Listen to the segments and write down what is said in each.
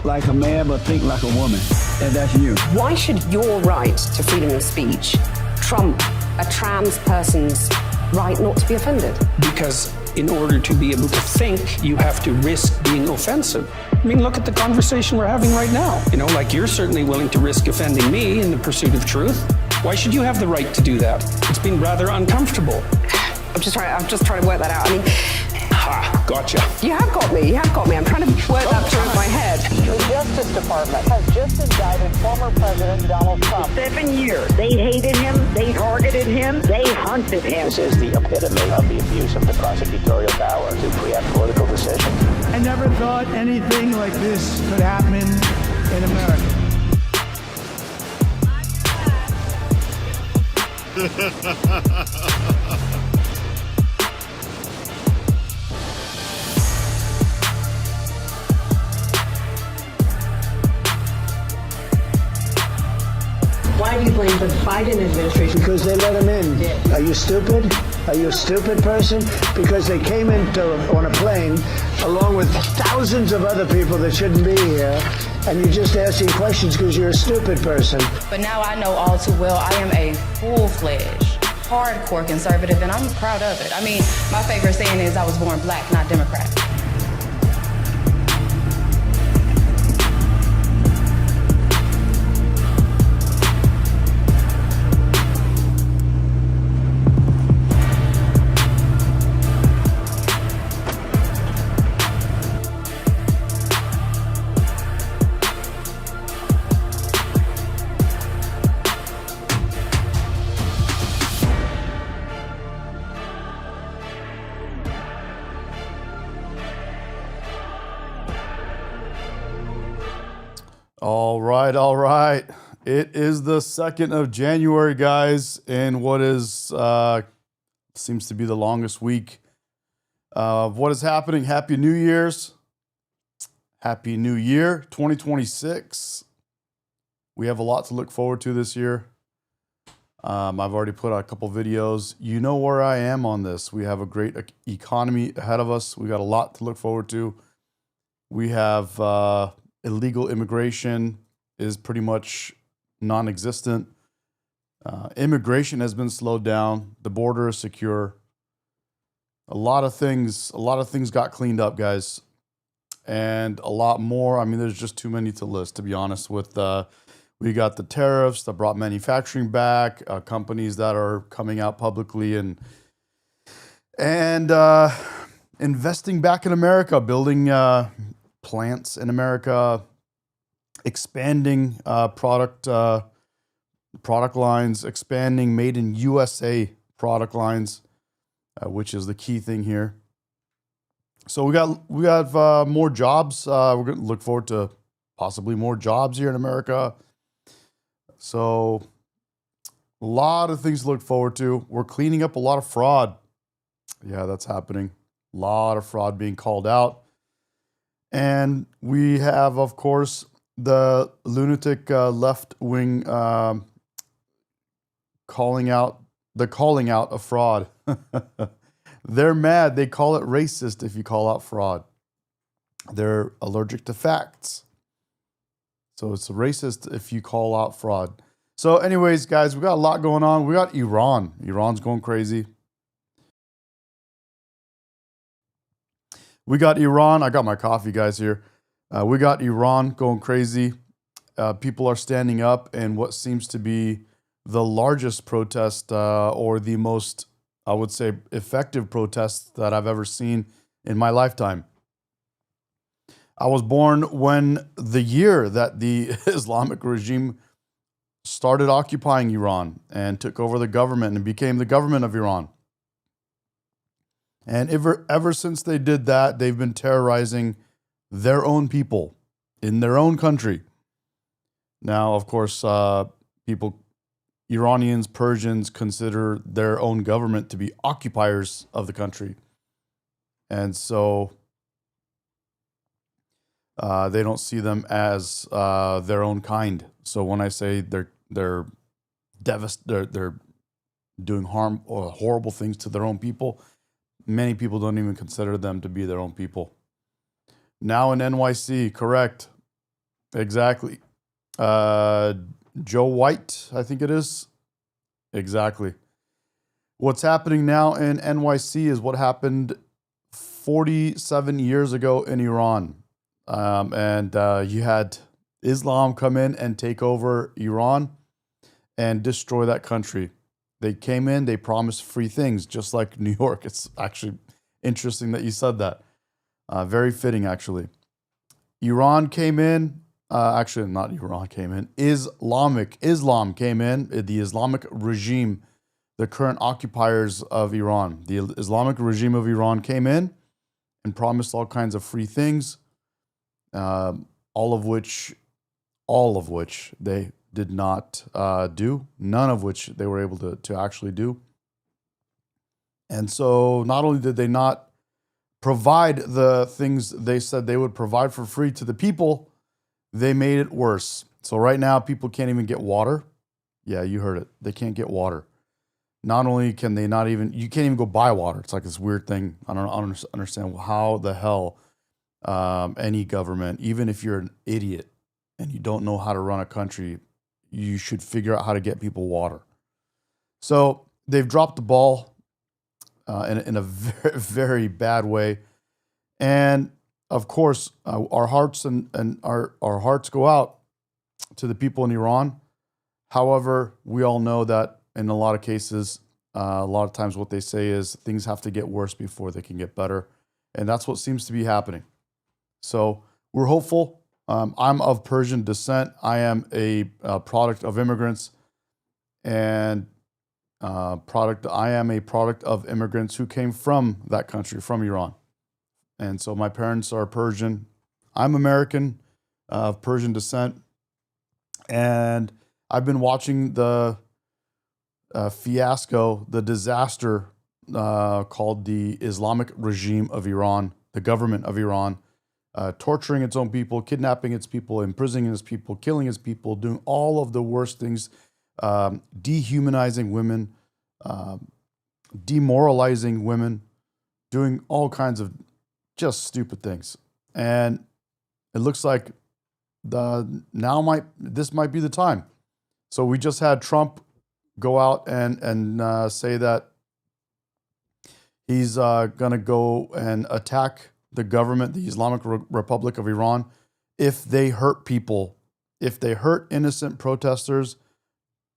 like a man but think like a woman, and that's you. Why should your right to freedom of speech trump a trans person's right not to be offended? Because in order to be able to think, you have to risk being offensive. I mean, look at the conversation we're having right now. You know, like you're certainly willing to risk offending me in the pursuit of truth. Why should you have the right to do that? It's been rather uncomfortable. I'm just trying to work that out. I mean, Gotcha. you have got me. I'm trying to work that through in my head. The Justice Department has just indicted former President Donald Trump. 7 years. They hated him, they targeted him, they hunted him. This is the epitome of the abuse of the prosecutorial power to preempt political decisions. I never thought anything like this could happen in America. Why do you blame the Biden administration? Because they let him in. Are you stupid? Are you a stupid person? Because they came on a plane along with thousands of other people that shouldn't be here, and you're just asking questions because you're a stupid person. But now I know all too well I am a full-fledged, hardcore conservative, and I'm proud of it. I mean, my favorite saying is I was born black, not Democrat. All right. It is the 2nd of January, guys, and what is seems to be the longest week of what is happening. Happy New Year's. Happy New Year, 2026. We have a lot to look forward to this year. I've already put out a couple videos. You know where I am on this. We have a great economy ahead of us. We got a lot to look forward to. We have illegal immigration is pretty much non-existent. Immigration has been slowed down. The border is secure. A lot of things got cleaned up, guys, and a lot more. I mean, there's just too many to list, to be honest. With we got the tariffs that brought manufacturing back, companies that are coming out publicly and investing back in America, building plants in America, expanding product lines, expanding made in USA product lines, which is the key thing here. So we have more jobs. We're going to look forward to possibly more jobs here in America. So a lot of things to look forward to. We're cleaning up a lot of fraud. Yeah, that's happening. A lot of fraud being called out. And we have, of course, the lunatic left-wing calling out of fraud. They're mad. They call it racist if you call out fraud. They're allergic to facts. So it's racist if you call out fraud. So anyways, guys, we got a lot going on. We got Iran. Iran's going crazy. We got Iran. I got my coffee, guys, here. We got Iran going crazy. People are standing up in what seems to be the largest protest or the most, I would say, effective protest that I've ever seen in my lifetime. I was born when the year that the Islamic regime started occupying Iran and took over the government and became the government of Iran. And ever since they did that, they've been terrorizing their own people in their own country. Now, of course, Iranians, Persians consider their own government to be occupiers of the country. And so they don't see them as their own kind. So when I say they're doing harm or horrible things to their own people, many people don't even consider them to be their own people. Now in NYC, correct. Exactly. Joe White, I think it is. Exactly. What's happening now in NYC is what happened 47 years ago in Iran. You had Islam come in and take over Iran and destroy that country. They came in, they promised free things, just like New York. It's actually interesting that you said that. Very fitting, actually. Iran came in. Actually, not Iran came in. Islam came in. The Islamic regime, the current occupiers of Iran, the Islamic regime of Iran came in and promised all kinds of free things, all of which they did not do. None of which they were able to actually do. And so not only did they not provide the things they said they would provide for free to the people, they made it worse. So right now, people can't even get water. Yeah, you heard it. They can't get water. Not only can they not even, you can't even go buy water. It's like this weird thing. I don't understand how the hell any government, even if you're an idiot and you don't know how to run a country, you should figure out how to get people water. So they've dropped the ball in a very, very bad way. And of course, our hearts and our hearts go out to the people in Iran. However, we all know that in a lot of cases, a lot of times what they say is things have to get worse before they can get better. And that's what seems to be happening. So we're hopeful. I'm of Persian descent. I am a product of immigrants and I am a product of immigrants who came from that country, from Iran. And so my parents are Persian. I'm American, of Persian descent. And I've been watching the fiasco, the disaster called the Islamic regime of Iran, the government of Iran, torturing its own people, kidnapping its people, imprisoning its people, killing its people, doing all of the worst things, dehumanizing women, demoralizing women, doing all kinds of just stupid things. And it looks like this might be the time. So we just had Trump go out and say that he's going to go and attack the government, the Islamic Republic of Iran, if they hurt people, if they hurt innocent protesters.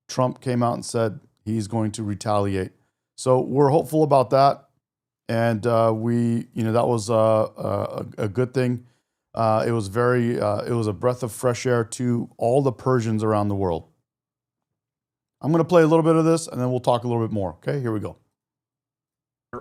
Trump came out and said he's going to retaliate. So we're hopeful about that. And that was a good thing. It was a breath of fresh air to all the Persians around the world. I'm going to play a little bit of this and then we'll talk a little bit more. Okay, here we go.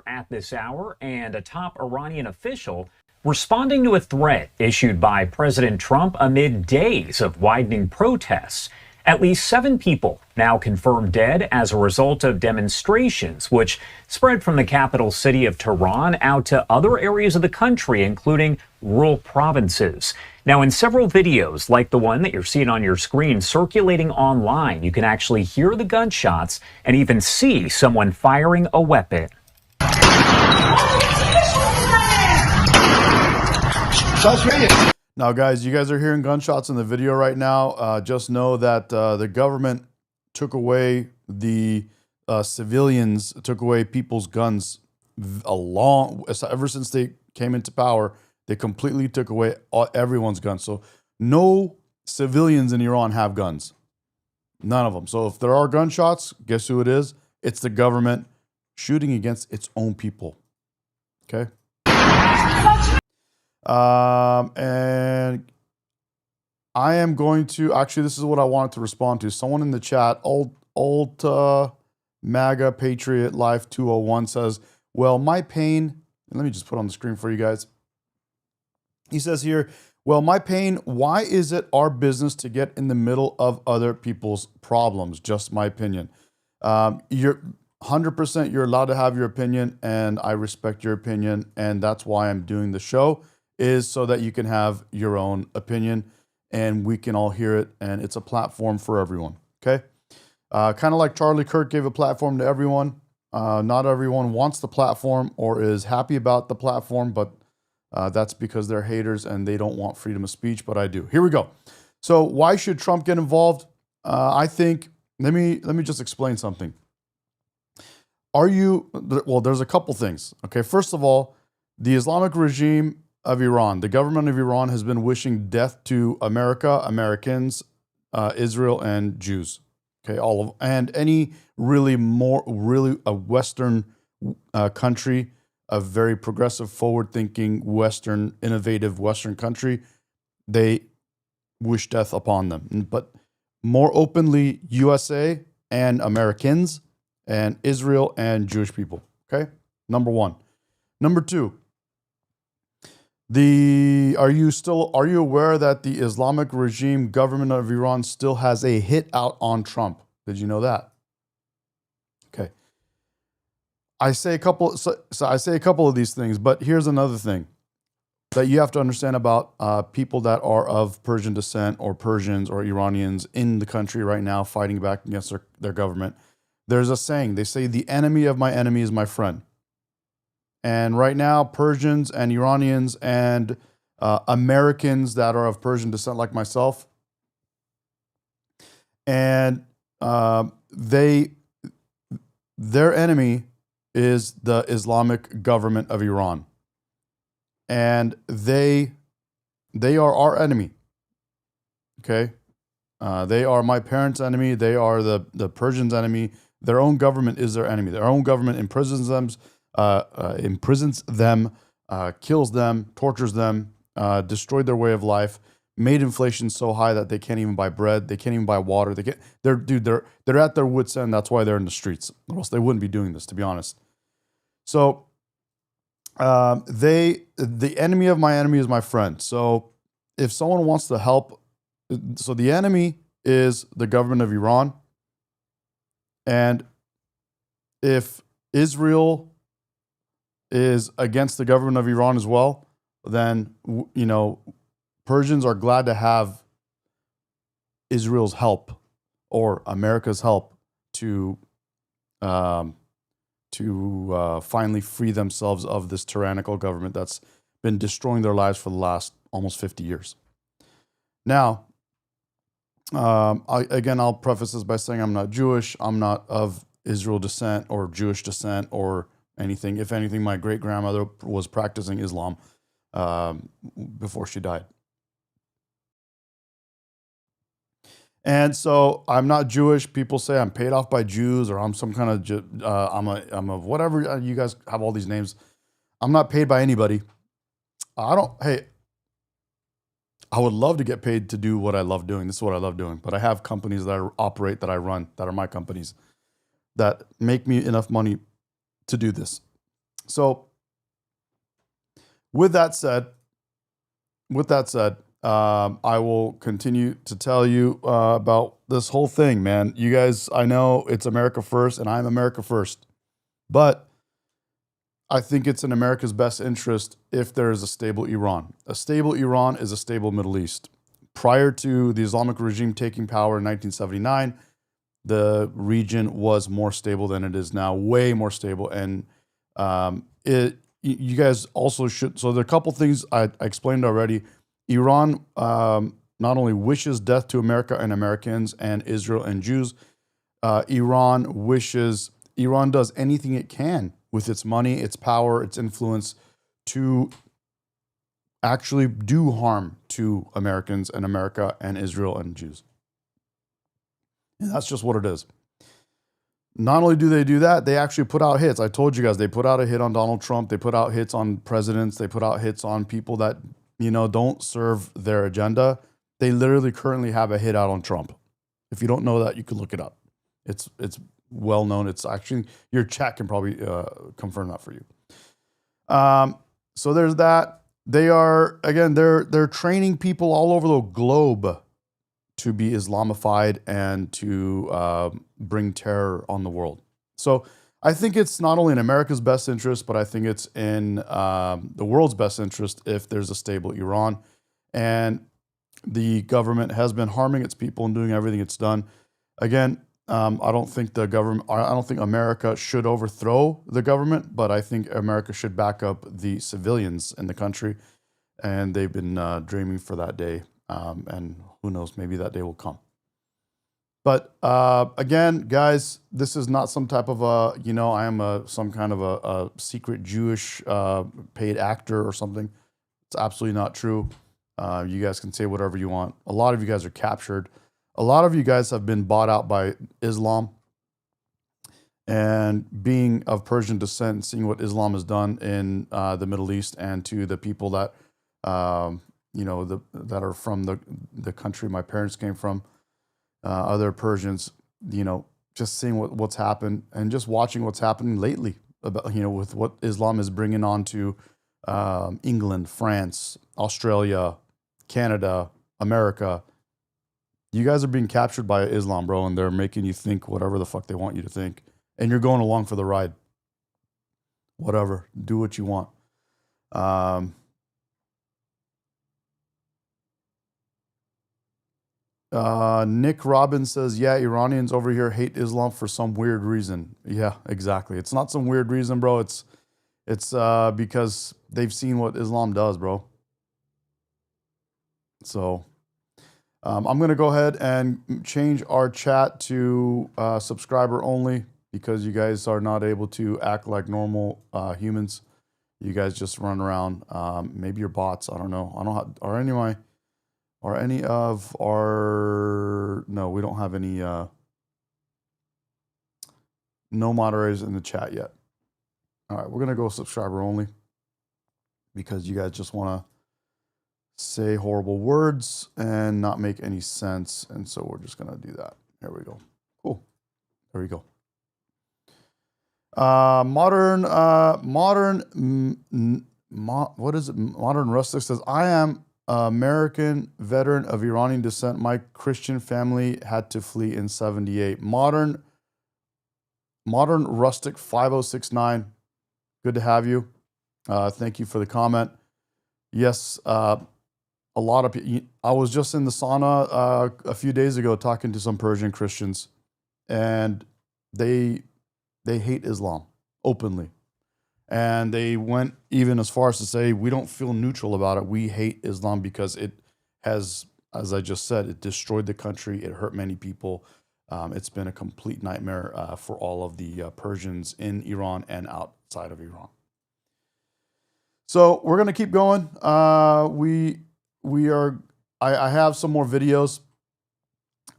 At this hour, and a top Iranian official responding to a threat issued by President Trump amid days of widening protests. At least 7 people now confirmed dead as a result of demonstrations, which spread from the capital city of Tehran out to other areas of the country, including rural provinces. Now, in several videos like the one that you're seeing on your screen circulating online, you can actually hear the gunshots and even see someone firing a weapon. Now, guys, you guys are hearing gunshots in the video right now. Just know that the government took away the civilians, took away people's guns ever since they came into power. They completely took away everyone's guns. So no civilians in Iran have guns. None of them. So if there are gunshots, guess who it is? It's the government shooting against its own people. Okay? And I am going to, actually, this is what I wanted to respond to. Someone in the chat, old MAGA Patriot Life 201 says, well, my pain, and let me just put on the screen for you guys. He says here, well, my pain, why is it our business to get in the middle of other people's problems? Just my opinion. You're 100%, you're allowed to have your opinion, and I respect your opinion, and that's why I'm doing the show, is so that you can have your own opinion, and we can all hear it, and it's a platform for everyone, okay? Kind of like Charlie Kirk gave a platform to everyone. Not everyone wants the platform or is happy about the platform, but that's because they're haters and they don't want freedom of speech, but I do. Here we go. So why should Trump get involved? I think, let me just explain something. Well, there's a couple things. Okay, first of all, the Islamic regime of Iran, the government of Iran has been wishing death to America, Americans, Israel, and Jews. Okay, and any really a Western country, a very progressive, forward-thinking, Western, innovative Western country, they wish death upon them. But more openly, USA and Americans and Israel and Jewish people. Okay, number one. Number two. Are you aware that the Islamic regime government of Iran still has a hit out on Trump? Did you know that? Okay. I say a couple of these things, but here's another thing that you have to understand about people that are of Persian descent or Persians or Iranians in the country right now fighting back against their government. There's a saying, they say, the enemy of my enemy is my friend. And right now, Persians and Iranians and Americans that are of Persian descent like myself, and their enemy is the Islamic government of Iran. And they are our enemy. Okay? They are my parents' enemy. They are the Persians' enemy. Their own government is their enemy. Their own government imprisons them, kills them, tortures them, destroyed their way of life, made inflation so high that they can't even buy bread, they can't even buy water. They're at their wits' end. That's why they're in the streets. Or else they wouldn't be doing this, to be honest. So the enemy of my enemy is my friend. So if someone wants to help, so the enemy is the government of Iran, and if Israel is against the government of Iran as well, then, Persians are glad to have Israel's help or America's help to finally free themselves of this tyrannical government that's been destroying their lives for the last almost 50 years. Now, I'll preface this by saying I'm not Jewish. I'm not of Israel descent or Jewish descent or anything. If anything, my great-grandmother was practicing Islam before she died. And so I'm not Jewish. People say I'm paid off by Jews or I'm some kind of, I'm a whatever. You guys have all these names. I'm not paid by anybody. I would love to get paid to do what I love doing. This is what I love doing. But I have companies that I operate, that I run, that are my companies, that make me enough money to do this. So with that said, I will continue to tell you about this whole thing, man. You guys, I know it's America first, and I'm America first. But I think it's in America's best interest if there is a stable Iran. A stable Iran is a stable Middle East. Prior to the Islamic regime taking power in 1979, the region was more stable than it is now, way more stable. And you guys also should, so there are a couple things I explained already. Iran not only wishes death to America and Americans and Israel and Jews, Iran does anything it can with its money, its power, its influence to actually do harm to Americans and America and Israel and Jews. And that's just what it is. Not only do they do that, they actually put out hits. I told you guys, they put out a hit on Donald Trump. They put out hits on presidents. They put out hits on people that, don't serve their agenda. They literally currently have a hit out on Trump. If you don't know that, you can look it up. It's well known. It's actually, your chat can probably confirm that for you. So there's that. They're training people all over the globe to be Islamified and to bring terror on the world. So I think it's not only in America's best interest, but I think it's in the world's best interest if there's a stable Iran. And the government has been harming its people and doing everything it's done. Again, I don't think America should overthrow the government, but I think America should back up the civilians in the country. And they've been dreaming for that day. And who knows, maybe that day will come. But again, guys, this is not some type of I am some kind of a secret Jewish paid actor or something. It's absolutely not true. You guys can say whatever you want. A lot of you guys are captured. A lot of you guys have been bought out by Islam. And being of Persian descent and seeing what Islam has done in the Middle East and to the people that, that are from the country my parents came from, other Persians, just seeing what's happened and just watching what's happening lately about, with what Islam is bringing on to England, France, Australia, Canada, America. You guys are being captured by Islam, bro, and they're making you think whatever the fuck they want you to think. And you're going along for the ride. Whatever. Do what you want. Nick Robbins says, yeah, Iranians over here hate Islam for some weird reason. Yeah, exactly. It's not some weird reason, bro. It's because they've seen what Islam does, bro. So I'm going to go ahead and change our chat to subscriber only, because you guys are not able to act like normal humans. You guys just run around. Maybe you're bots. I don't know. I don't have, no, we don't have any, no moderators in the chat yet. All right, we're going to go subscriber only because you guys just want to say horrible words and not make any sense. And so we're just going to do that. There we go. Cool. There we go. Modern Rustic says, I am American veteran of Iranian descent. My Christian family had to flee in 78. Modern Rustic 5069. Good to have you. Thank you for the comment. Yes, a lot of people. I was just in the sauna a few days ago talking to some Persian Christians, and they hate Islam openly. And they went even as far as to say, we don't feel neutral about it. We hate Islam because it has, as I just said, it destroyed the country. It hurt many people. It's been a complete nightmare for all of the Persians in Iran and outside of Iran. So we're going to keep going. I have some more videos,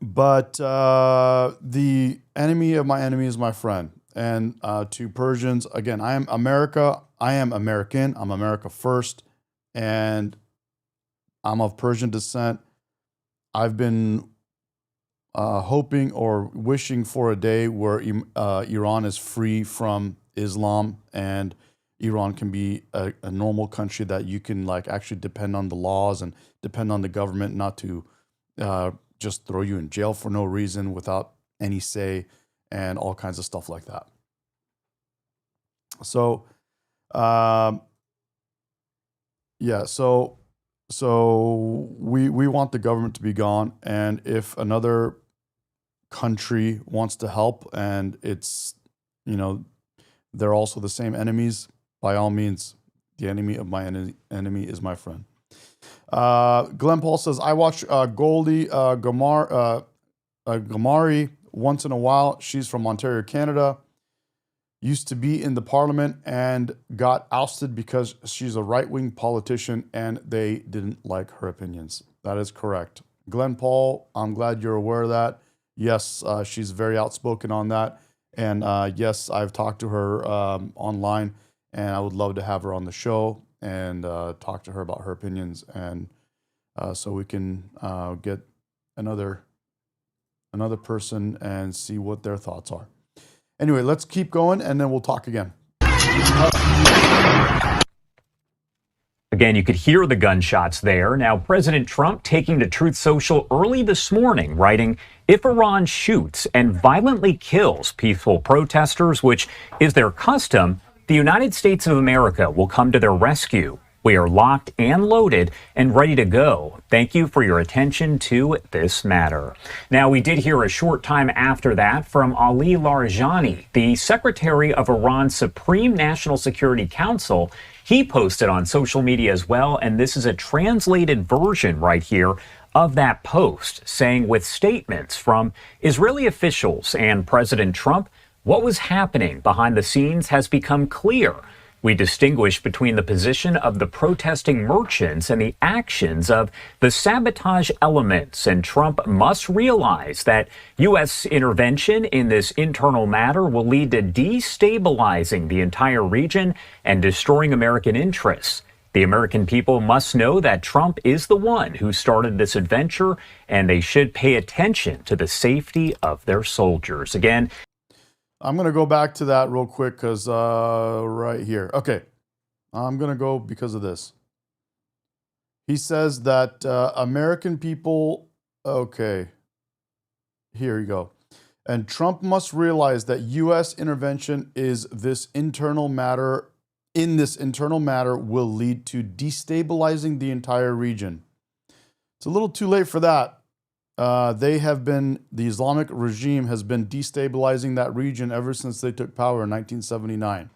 but the enemy of my enemy is my friend. And to Persians, again, I am America. I am American. I'm America first. And I'm of Persian descent. I've been hoping or wishing for a day where Iran is free from Islam and Iran can be a normal country that you can actually depend on the laws and depend on the government not to just throw you in jail for no reason without any say and all kinds of stuff like that. So, yeah, so we want the government to be gone, and if another country wants to help and it's, they're also the same enemies, by all means, the enemy of my enemy is my friend. Glenn Paul says, I watch Goldie Gamari once in a while. She's from Ontario, Canada. Used to be in the parliament and got ousted because she's a right-wing politician and they didn't like her opinions. That is correct. Glenn Paul, I'm glad you're aware of that. Yes, she's very outspoken on that. And yes, I've talked to her online, and I would love to have her on the show and talk to her about her opinions, and so we can get another person and see what their thoughts are. Anyway, let's keep going, and then we'll talk again. Again, you could hear the gunshots there. Now, President Trump taking to Truth Social early this morning, writing, if Iran shoots and violently kills peaceful protesters, which is their custom, the United States of America will come to their rescue. We are locked and loaded and ready to go. Thank you for your attention to this matter. Now, we did hear a short time after that from Ali Larijani, the Secretary of Iran's Supreme National Security Council. He posted on social media as well, and this is a translated version right here of that post, saying with statements from Israeli officials and President Trump, what was happening behind the scenes has become clear. We distinguish between the position of the protesting merchants and the actions of the sabotage elements, and Trump must realize that U.S. intervention in this internal matter will lead to destabilizing the entire region and destroying American interests. The American people must know that Trump is the one who started this adventure, and they should pay attention to the safety of their soldiers. Again, I'm going to go back to that real quick because right here. Okay. I'm going to go because of this. He says that American people, okay, here you go. And Trump must realize that U.S. intervention is this internal matter, will lead to destabilizing the entire region. It's a little too late for that. The Islamic regime has been destabilizing that region ever since they took power in 1979.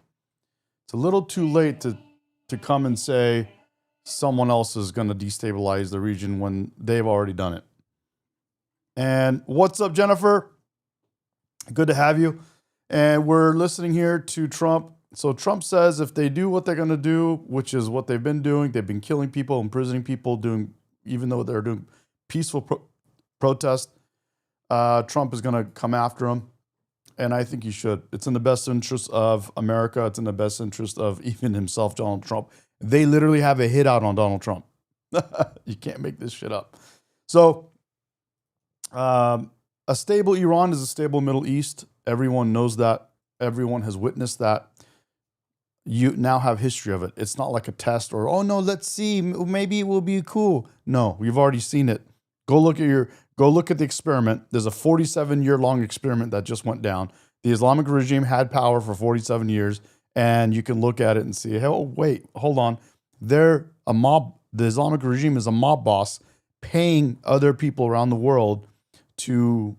It's a little too late to come and say someone else is going to destabilize the region when they've already done it. And what's up, Jennifer? Good to have you. And we're listening here to Trump. So Trump says if they do what they're going to do, which is what they've been doing, they've been killing people, imprisoning people, even though they're doing peaceful protest, Trump is going to come after him. And I think he should. It's in the best interest of America. It's in the best interest of even himself, Donald Trump. They literally have a hit out on Donald Trump. You can't make this shit up. So a stable Iran is a stable Middle East. Everyone knows that. Everyone has witnessed that. You now have history of it. It's not like a test or, oh no, let's see, maybe it will be cool. No, we've already seen it. Go look at the experiment. There's a 47-year-long experiment that just went down. The Islamic regime had power for 47 years, and you can look at it and see, oh, wait, hold on. They're a mob. The Islamic regime is a mob boss paying other people around the world to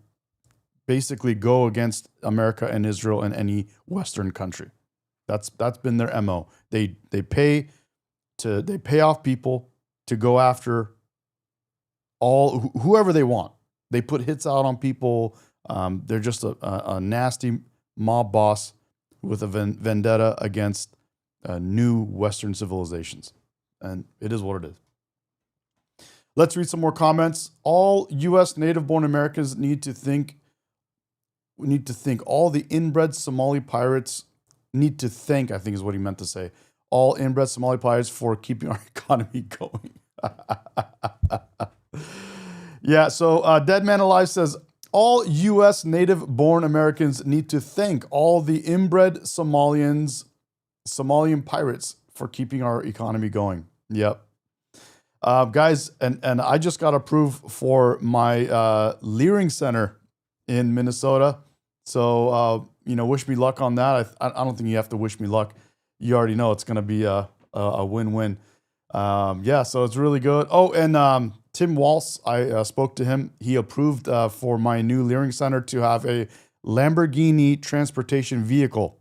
basically go against America and Israel and any Western country. That's been their MO. They pay off people to go after whoever they want. They put hits out on people. They're just a nasty mob boss with a vendetta against new Western civilizations. And it is what it is. Let's read some more comments. All U.S. native-born Americans need to think all the inbred Somali pirates need to thank, I think is what he meant to say, all inbred Somali pirates for keeping our economy going. Yeah, so Dead Man Alive says, all U.S. native-born Americans need to thank all the inbred Somalian pirates for keeping our economy going. Yep. Guys, and I just got approved for my Leering Center in Minnesota. So, wish me luck on that. I don't think you have to wish me luck. You already know it's going to be a win-win. Yeah, so it's really good. Oh, and Tim Waltz, I spoke to him. He approved for my new Leering Center to have a Lamborghini transportation vehicle.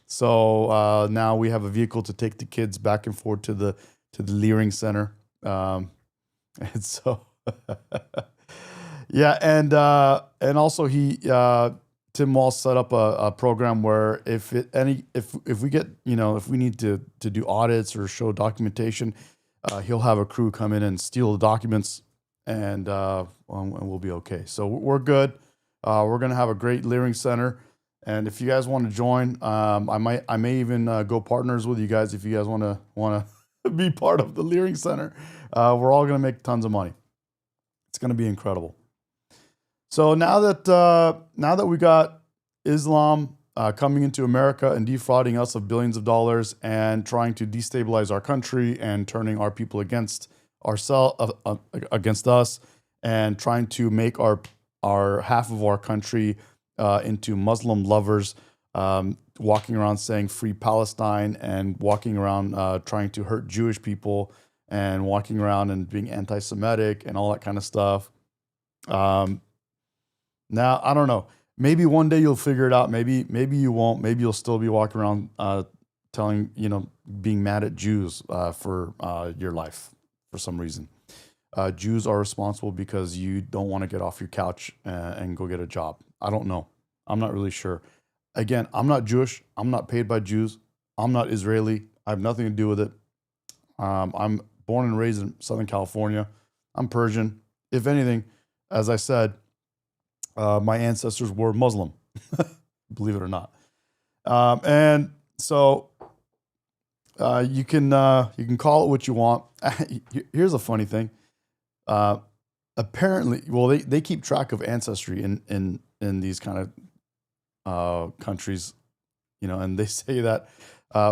So now we have a vehicle to take the kids back and forth to the Leering Center. And so, yeah, and also Tim Waltz set up a program where if we get, if we need to do audits or show documentation, he'll have a crew come in and steal the documents, and we'll be okay. So we're good. We're gonna have a great Leering Center, and if you guys want to join, I may even go partners with you guys if you guys want to be part of the Leering Center. We're all gonna make tons of money. It's gonna be incredible. So now that we got Islam coming into America and defrauding us of billions of dollars and trying to destabilize our country and turning our people against us and trying to make our half of our country into Muslim lovers, walking around saying free Palestine and walking around trying to hurt Jewish people and walking around and being anti-Semitic and all that kind of stuff. Now, I don't know. Maybe one day you'll figure it out. Maybe you won't. Maybe you'll still be walking around being mad at Jews for your life for some reason. Jews are responsible because you don't want to get off your couch and go get a job. I don't know. I'm not really sure. Again, I'm not Jewish. I'm not paid by Jews. I'm not Israeli. I have nothing to do with it. I'm born and raised in Southern California. I'm Persian. If anything, as I said, my ancestors were Muslim, believe it or not. And so you can call it what you want. Here's a funny thing. Apparently, well, they keep track of ancestry in these kind of countries, you know, and they say that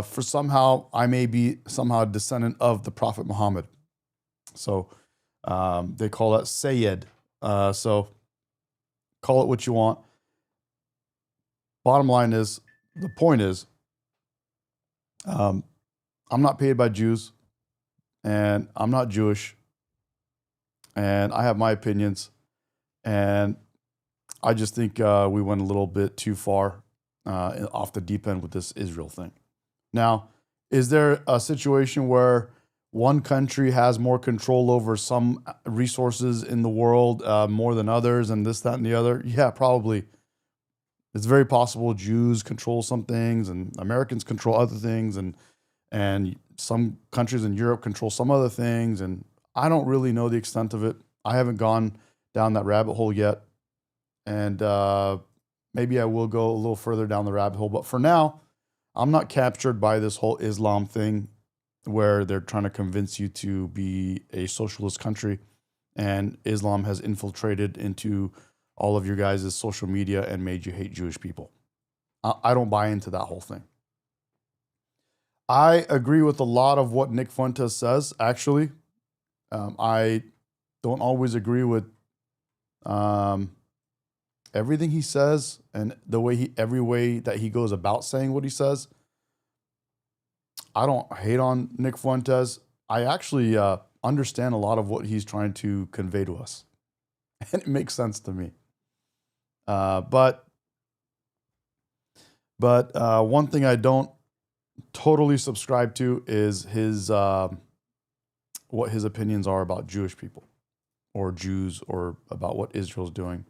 for somehow I may be somehow a descendant of the Prophet Muhammad. So they call that Sayyid. So call it what you want. Bottom line is, the point is, I'm not paid by Jews, and I'm not Jewish, and I have my opinions, and I just think we went a little bit too far off the deep end with this Israel thing. Now, is there a situation where one country has more control over some resources in the world more than others, and this, that, and the other? Yeah, probably. It's very possible Jews control some things and Americans control other things, and some countries in Europe control some other things, and I don't really know the extent of it. I haven't gone down that rabbit hole yet, and maybe I will go a little further down the rabbit hole. But for now, I'm not captured by this whole Islam thing where they're trying to convince you to be a socialist country, and Islam has infiltrated into all of your guys' social media and made you hate Jewish people. I don't buy into that whole thing. I agree with a lot of what Nick Fuentes says, actually. I don't always agree with everything he says and every way that he goes about saying what he says. I don't hate on Nick Fuentes. I actually understand a lot of what he's trying to convey to us. And it makes sense to me. But one thing I don't totally subscribe to is his what his opinions are about Jewish people or Jews or about what Israel's doing.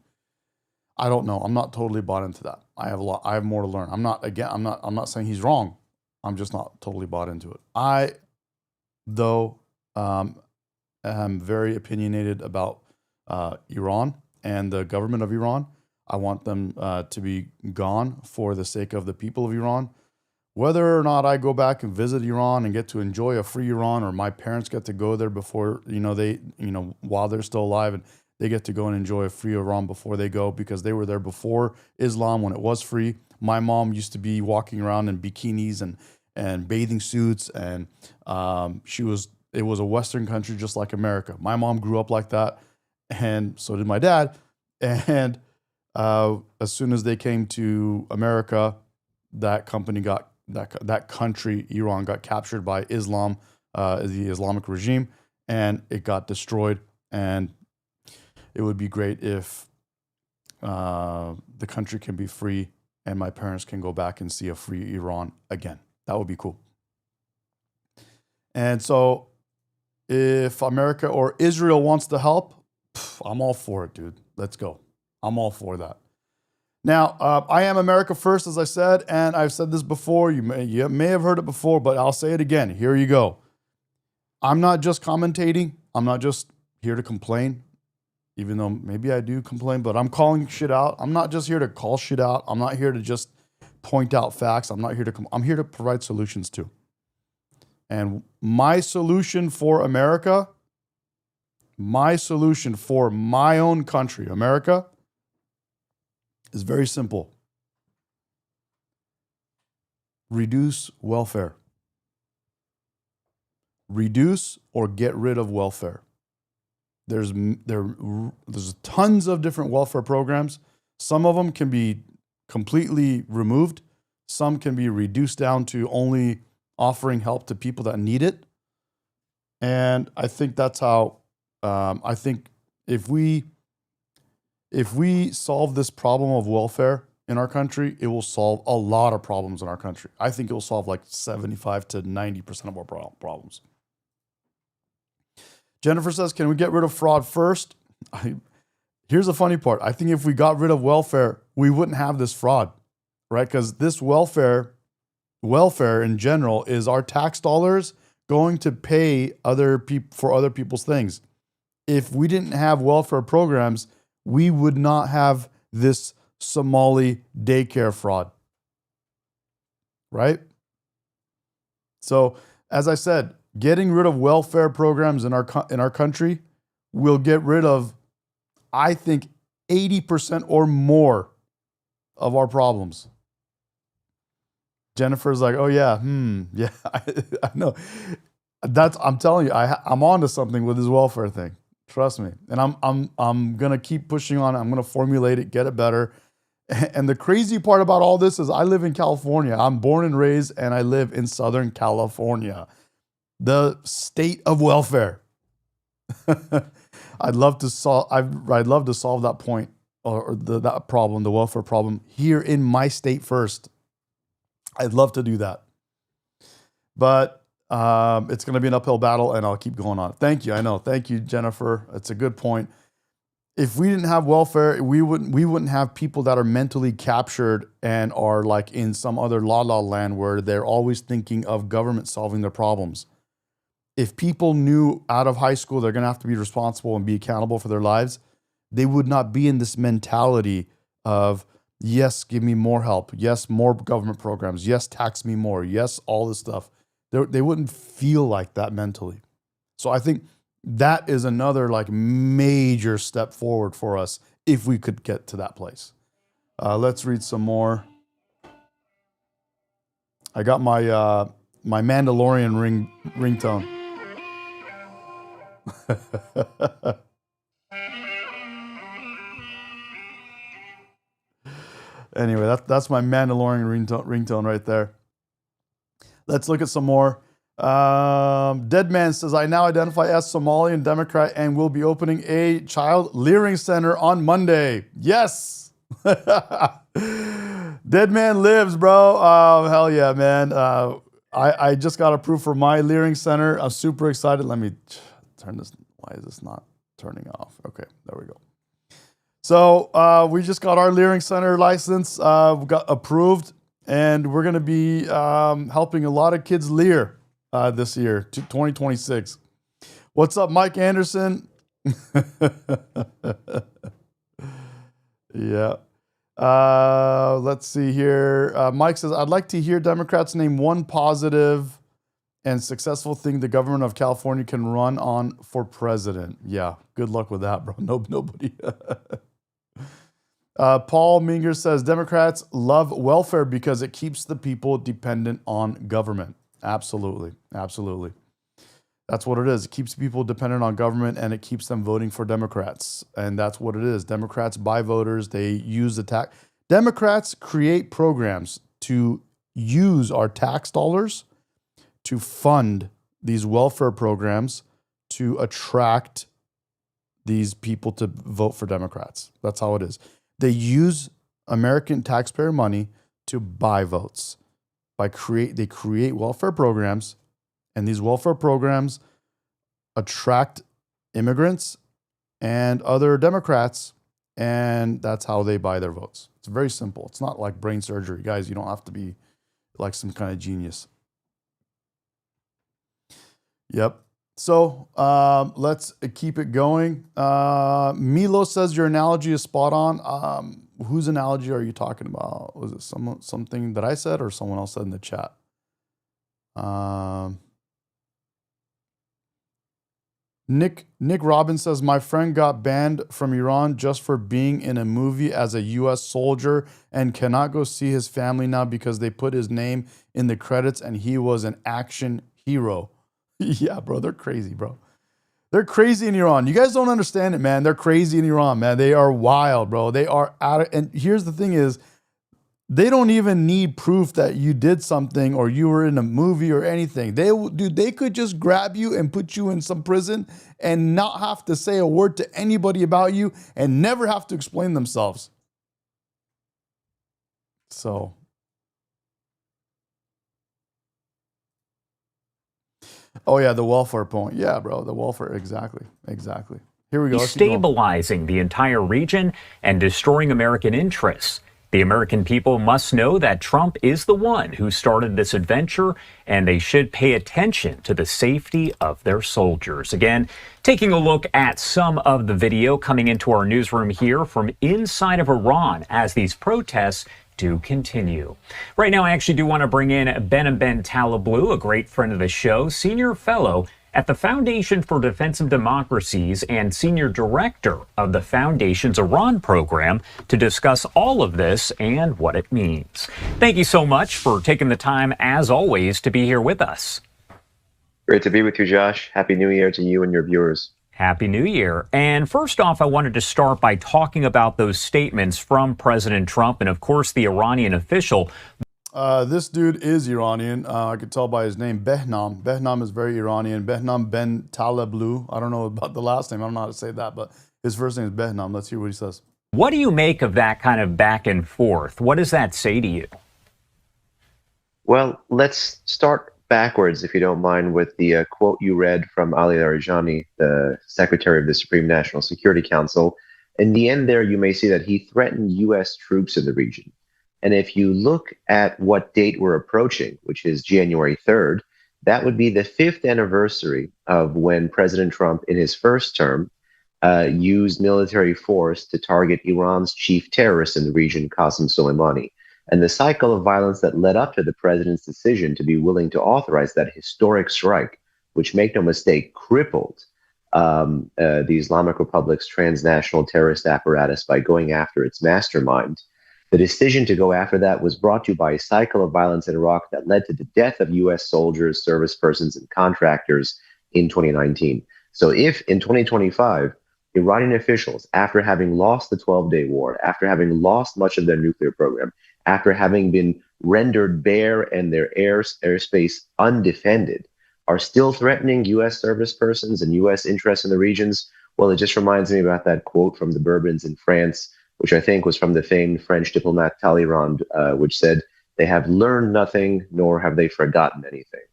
I don't know. I'm not totally bought into that. I have more to learn. I'm not saying he's wrong. I'm just not totally bought into it. I, though, am very opinionated about Iran and the government of Iran. I want them to be gone for the sake of the people of Iran. Whether or not I go back and visit Iran and get to enjoy a free Iran, or my parents get to go there before, while they're still alive, and they get to go and enjoy a free Iran before they go, because they were there before Islam when it was free. My mom used to be walking around in bikinis and bathing suits, and it was a Western country just like America. My mom grew up like that, and so did my dad. And as soon as they came to America, that country, Iran, got captured by Islam, the Islamic regime, and it got destroyed. And it would be great if the country can be free and my parents can go back and see a free Iran again. That would be cool. And so if America or Israel wants to help, I'm all for it, dude. Let's go. I'm all for that. Now, I am America first, as I said, and I've said this before. You may have heard it before, but I'll say it again. Here you go. I'm not just commentating. I'm not just here to complain, even though maybe I do complain, but I'm calling shit out. I'm not just here to call shit out. I'm not here to just point out facts. I'm not here to I'm here to provide solutions too. And my solution for America, my solution for my own country, America, is very simple. Reduce welfare. Reduce or get rid of welfare. There's tons of different welfare programs. Some of them can be completely removed. Some can be reduced down to only offering help to people that need it. And I think that's how, I think if we solve this problem of welfare in our country, it will solve a lot of problems in our country. I think it will solve like 75 to 90% of our problems. Jennifer says, can we get rid of fraud first? Here's the funny part. I think if we got rid of welfare, we wouldn't have this fraud, right? Because this welfare in general is our tax dollars going to pay other people for other people's things. If we didn't have welfare programs, we would not have this Somali daycare fraud, right? So, as I said, getting rid of welfare programs in our country will get rid of, I think, 80% or more of our problems. Jennifer's like, oh yeah, yeah, I know. I'm telling you, I'm onto something with this welfare thing. Trust me. And I'm gonna keep pushing on it. I'm gonna formulate it, get it better. And the crazy part about all this is I live in California. I'm born and raised, and I live in Southern California, the state of welfare. I'd love to solve that point or that problem, the welfare problem, here in my state first. I'd love to do that, but it's going to be an uphill battle, and I'll keep going on. Thank you. I know. Thank you, Jennifer. It's a good point. If we didn't have welfare, we wouldn't have people that are mentally captured and are like in some other la la land where they're always thinking of government solving their problems. If people knew out of high school they're going to have to be responsible and be accountable for their lives, they would not be in this mentality of, yes, give me more help. Yes, more government programs. Yes, tax me more. Yes, all this stuff. They wouldn't feel like that mentally. So I think that is another like major step forward for us if we could get to that place. Let's read some more. I got my my Mandalorian ringtone. Anyway, that's my Mandalorian ringtone right there. Let's look at some more. Dead Man says, I now identify as Somalian Democrat and will be opening a child leering center on Monday. Yes. Dead Man lives, bro. Hell yeah, man. I just got approved for my leering center. I'm super excited. Let me turn this. Why is this not turning off? Okay, there we go. So we just got our leering center license. We got approved, and we're going to be helping a lot of kids leer this year, 2026. What's up, Mike Anderson? Yeah. Let's see here. Mike says, I'd like to hear Democrats name one positive and successful thing the government of California can run on for president. Yeah, good luck with that, bro. Nobody. Paul Minger says, Democrats love welfare because it keeps the people dependent on government. Absolutely. Absolutely. That's what it is. It keeps people dependent on government, and it keeps them voting for Democrats. And that's what it is. Democrats buy voters. They use the tax. Democrats create programs to use our tax dollars to fund these welfare programs to attract these people to vote for Democrats. That's how it is. They use American taxpayer money to buy votes. They create welfare programs, and these welfare programs attract immigrants and other Democrats, and that's how they buy their votes. It's very simple. It's not like brain surgery. Guys, you don't have to be like some kind of genius. Yep. So let's keep it going. Milo says your analogy is spot on. Whose analogy are you talking about? Was it something that I said or someone else said in the chat? Nick Robbins says, my friend got banned from Iran just for being in a movie as a U.S. soldier and cannot go see his family now because they put his name in the credits and he was an action hero. Yeah, bro, they're crazy, bro. They're crazy in Iran. You guys don't understand it, man. They're crazy in Iran, man. They are wild, bro. They are out of, and here's the thing is, they don't even need proof that you did something or you were in a movie or anything. They could just grab you and put you in some prison and not have to say a word to anybody about you and never have to explain themselves. So, Oh yeah, the welfare point. Yeah, bro, the welfare. Exactly. Here we go. Let's keep going. Destabilizing the entire region and destroying American interests. The American people must know that Trump is the one who started this adventure, and they should pay attention to the safety of their soldiers. Again, taking a look at some of the video coming into our newsroom here from inside of Iran as these protests do continue. Right now, I actually do want to bring in Ben Talablu, a great friend of the show, senior fellow at the Foundation for Defense of Democracies and senior director of the Foundation's Iran program, to discuss all of this and what it means. Thank you so much for taking the time, as always, to be here with us. Great to be with you, Josh. Happy New Year to you and your viewers. Happy New Year. And first off, I wanted to start by talking about those statements from President Trump and, of course, the Iranian official. This dude is Iranian. I could tell by his name, Behnam. Behnam is very Iranian. Behnam Ben Talablu. I don't know about the last name. I don't know how to say that, but his first name is Behnam. Let's hear what he says. What do you make of that kind of back and forth? What does that say to you? Well, let's start backwards, if you don't mind, with the quote you read from Ali Larijani, the Secretary of the Supreme National Security Council. In the end there, you may see that he threatened U.S. troops in the region. And if you look at what date we're approaching, which is January 3rd, that would be the 5th anniversary of when President Trump, in his first term, used military force to target Iran's chief terrorist in the region, Qasem Soleimani. And the cycle of violence that led up to the president's decision to be willing to authorize that historic strike, which, make no mistake, crippled the Islamic Republic's transnational terrorist apparatus by going after its mastermind. The decision to go after that was brought to you by a cycle of violence in Iraq that led to the death of U.S. soldiers, service persons, and contractors in 2019. So if in 2025, Iranian officials, after having lost the 12-day war, after having lost much of their nuclear program, after having been rendered bare and their airspace undefended, are still threatening U.S. service persons and U.S. interests in the regions, well, it just reminds me about that quote from the Bourbons in France, which I think was from the famed French diplomat Talleyrand, which said, "They have learned nothing, nor have they forgotten anything."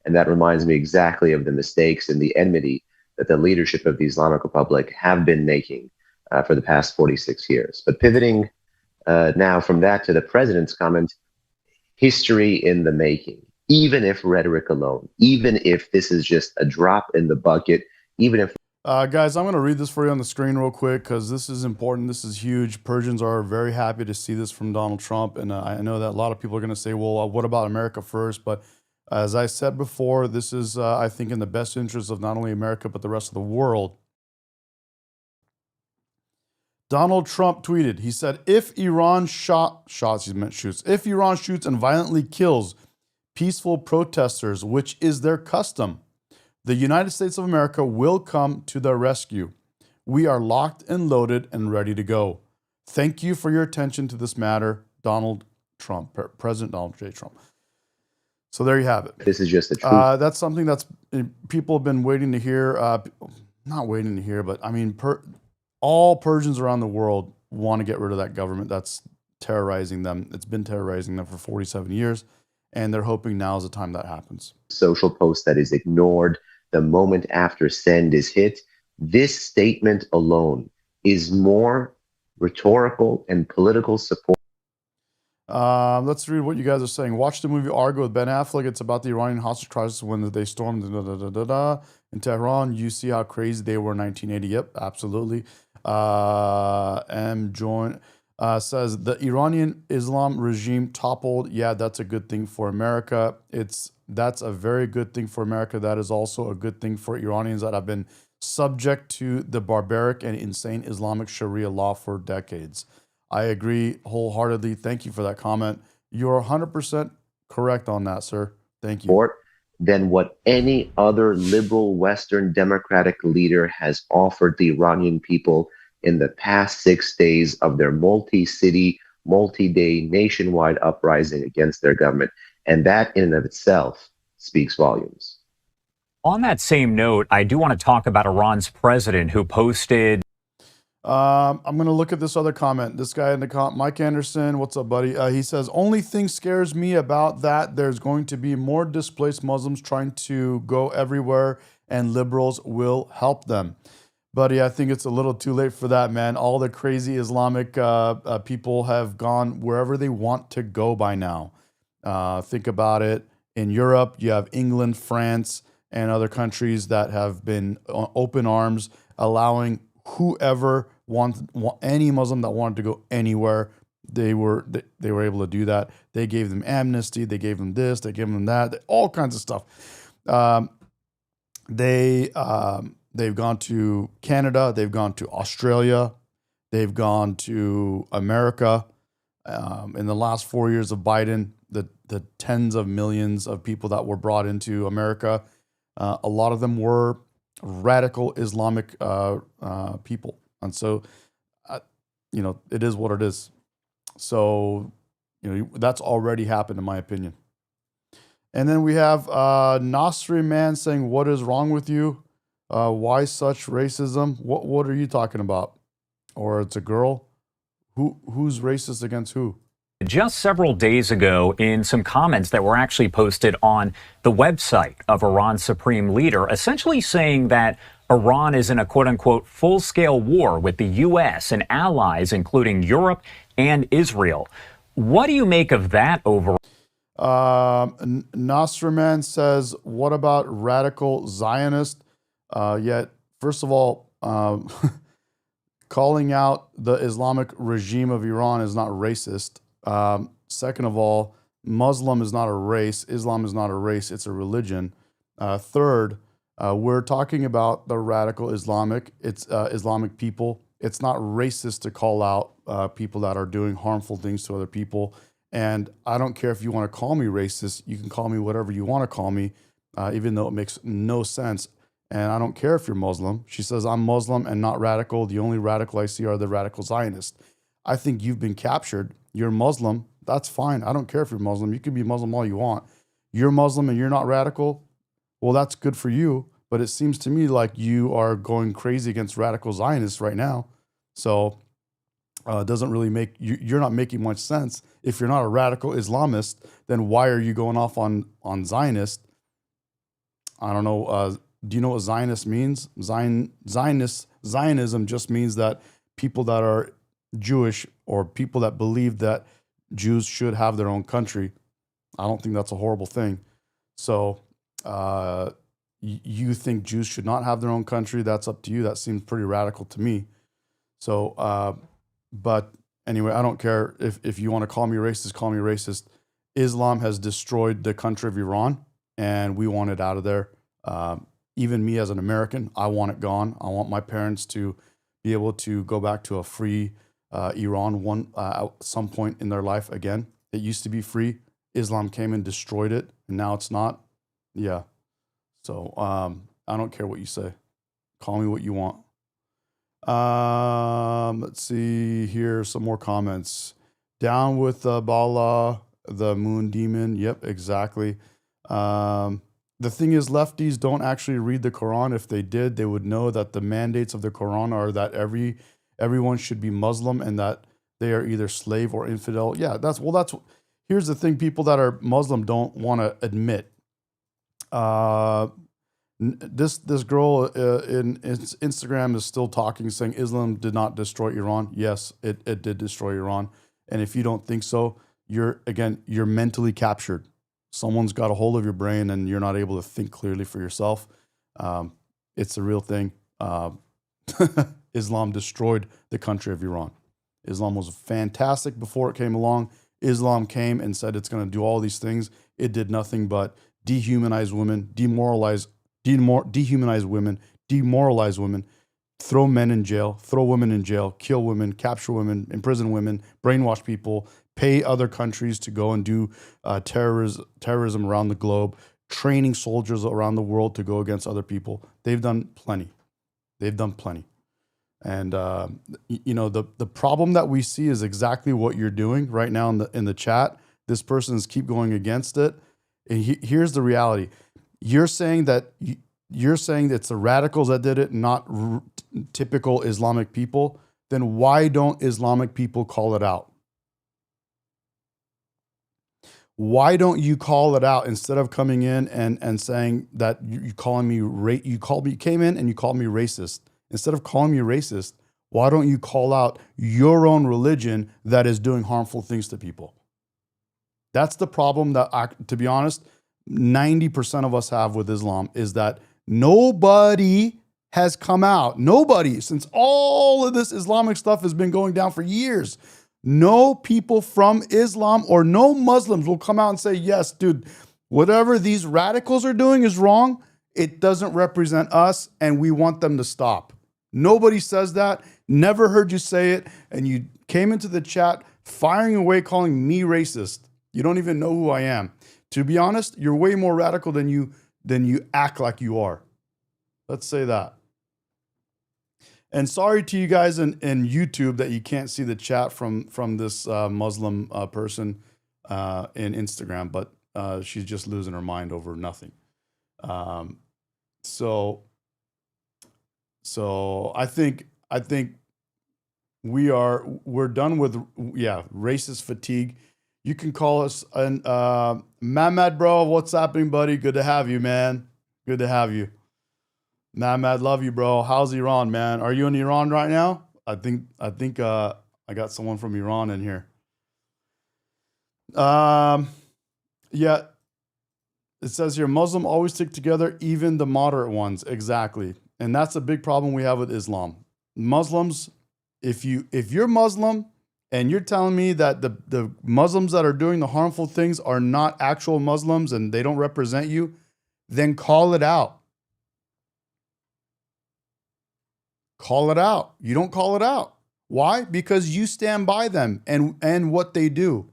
And that reminds me exactly of the mistakes and the enmity that the leadership of the Islamic Republic have been making for the past 46 years. But pivoting now from that to the president's comment, history in the making, even if rhetoric alone, even if this is just a drop in the bucket, even if guys, I'm going to read this for you on the screen real quick because this is important. This is huge. Persians are very happy to see this from Donald Trump. And I know that a lot of people are going to say, well, what about America first? But as I said before, this is, I think, in the best interest of not only America, but the rest of the world. Donald Trump tweeted, he said, if Iran if Iran shoots and violently kills peaceful protesters, which is their custom, the United States of America will come to their rescue. We are locked and loaded and ready to go. Thank you for your attention to this matter, Donald Trump, President Donald J. Trump. So there you have it. This is just the truth. That's something that's people have been waiting to hear. Not waiting to hear, but I mean, all Persians around the world want to get rid of that government that's terrorizing them. It's been terrorizing them for 47 years, and they're hoping now is the time that happens. Social post that is ignored the moment after send is hit. This statement alone is more rhetorical and political support. Let's read what you guys are saying. Watch the movie Argo with Ben Affleck. It's about the Iranian hostage crisis when they stormed in Tehran. You see how crazy they were in 1980. Yep, absolutely. Says the Iranian Islam regime toppled. Yeah, that's a good thing for America. That's a very good thing for America. That is also a good thing for Iranians that have been subject to the barbaric and insane Islamic Sharia law for decades. I agree wholeheartedly. Thank you for that comment. You're 100% correct on that, sir. Thank you. Than what any other liberal Western democratic leader has offered the Iranian people in the past 6 days of their multi-city, multi-day nationwide uprising against their government. And that in and of itself speaks volumes. On that same note, I do want to talk about Iran's president who posted. I'm going to look at this other comment. This guy in the comment, Mike Anderson, what's up, buddy? He says, only thing scares me about that, there's going to be more displaced Muslims trying to go everywhere and liberals will help them. Buddy, I think it's a little too late for that, man. All the crazy Islamic people have gone wherever they want to go by now. Think about it. In Europe, you have England, France, and other countries that have been open arms, allowing whoever any Muslim that wanted to go anywhere, they were able to do that. They gave them amnesty, they gave them this, they gave them that, all kinds of stuff. They've gone to Canada, they've gone to Australia, they've gone to America. In the last 4 years of Biden, the tens of millions of people that were brought into America, a lot of them were radical Islamic people. And so, it is what it is. So, that's already happened in my opinion. And then we have Nasri Man saying, what is wrong with you? Why such racism? What are you talking about? Or it's a girl? Who's racist against who? Just several days ago, in some comments that were actually posted on the website of Iran's supreme leader, essentially saying that Iran is in a quote-unquote full-scale war with the U.S. and allies, including Europe and Israel. What do you make of that overall? Nasrman says, what about radical Zionist? Yet, first of all, calling out the Islamic regime of Iran is not racist. Second of all, Muslim is not a race. Islam is not a race. It's a religion. Third, we're talking about the radical Islamic. It's Islamic people. It's not racist to call out people that are doing harmful things to other people. And I don't care if you want to call me racist. You can call me whatever you want to call me, even though it makes no sense. And I don't care if you're Muslim. She says, I'm Muslim and not radical. The only radical I see are the radical Zionists. I think you've been captured. You're Muslim. That's fine. I don't care if you're Muslim. You can be Muslim all you want. You're Muslim and you're not radical. Well, that's good for you. But it seems to me like you are going crazy against radical Zionists right now. So it doesn't really make, you're not making much sense. If you're not a radical Islamist, then why are you going off on Zionist? I don't know. Do you know what Zionist means? Zionism just means that people that are Jewish or people that believe that Jews should have their own country. I don't think that's a horrible thing. So you think Jews should not have their own country? That's up to you. That seems pretty radical to me. So, but anyway, I don't care if you want to call me racist, call me racist. Islam has destroyed the country of Iran and we want it out of there. Even me as an American, I want it gone. I want my parents to be able to go back to a free Iran at some point in their life again. It used to be free. Islam came and destroyed it, and now it's not. Yeah. So I don't care what you say. Call me what you want. Let's see here. Some more comments. Down with Bala, the moon demon. Yep, exactly. The thing is, lefties don't actually read the Quran. If they did, they would know that the mandates of the Quran are that everyone should be Muslim and that they are either slave or infidel. Yeah, here's the thing. People that are Muslim don't want to admit. This girl in Instagram is still talking, saying Islam did not destroy Iran. Yes, it did destroy Iran. And if you don't think so, you're mentally captured. Someone's got a hold of your brain and you're not able to think clearly for yourself. It's a real thing. Islam destroyed the country of Iran. Islam was fantastic before it came along. Islam came and said it's going to do all these things. It did nothing but dehumanize women, dehumanize women, demoralize women, throw men in jail, throw women in jail, kill women, capture women, imprison women, brainwash people, pay other countries to go and do terrorism around the globe, training soldiers around the world to go against other people. They've done plenty. And the problem that we see is exactly what you're doing right now in the chat. This person is keep going against it. And here's the reality. You're saying that it's the radicals that did it, not typical Islamic people. then why don't Islamic people call it out? Why don't you call it out instead of coming in and saying that you calling me you came in and you called me racist. Instead of calling me racist, why don't you call out your own religion that is doing harmful things to people? That's the problem that, to be honest, 90% of us have with Islam, is that nobody has come out. Nobody, since all of this Islamic stuff has been going down for years, no people from Islam or no Muslims will come out and say, yes, dude, whatever these radicals are doing is wrong. It doesn't represent us and we want them to stop. Nobody says that. Never heard you say it. And you came into the chat firing away, calling me racist. You don't even know who I am. To be honest, you're way more radical than you act like you are. Let's say that. And sorry to you guys in YouTube that you can't see the chat from this Muslim person in Instagram, but she's just losing her mind over nothing. So I think we're done with racist fatigue. You can call us Mamad, bro. What's happening, buddy? Good to have you, man. Good to have you. Mamad, love you, bro. How's Iran, man? Are you in Iran right now? I think I got someone from Iran in here. Yeah. It says here, Muslim always stick together, even the moderate ones. Exactly. And that's a big problem we have with Islam. Muslims, if you're Muslim and you're telling me that the Muslims that are doing the harmful things are not actual Muslims and they don't represent you, then call it out. Call it out. You don't call it out. Why? Because you stand by them and what they do.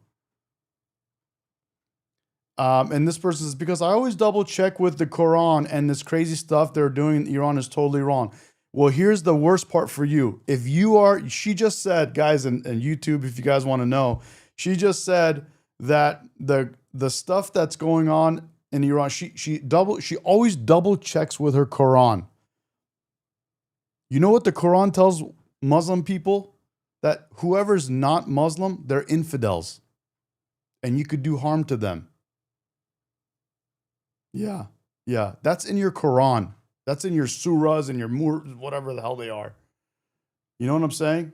And this person says, because I always double check with the Quran and this crazy stuff they're doing in Iran is totally wrong. Well, here's the worst part for you. If you are, she just said, guys, in YouTube, if you guys want to know, she just said that the stuff that's going on in Iran, she always double checks with her Quran. You know what the Quran tells Muslim people? That whoever's not Muslim, they're infidels. And you could do harm to them. Yeah. That's in your Quran. That's in your surahs and your whatever the hell they are. You know what I'm saying?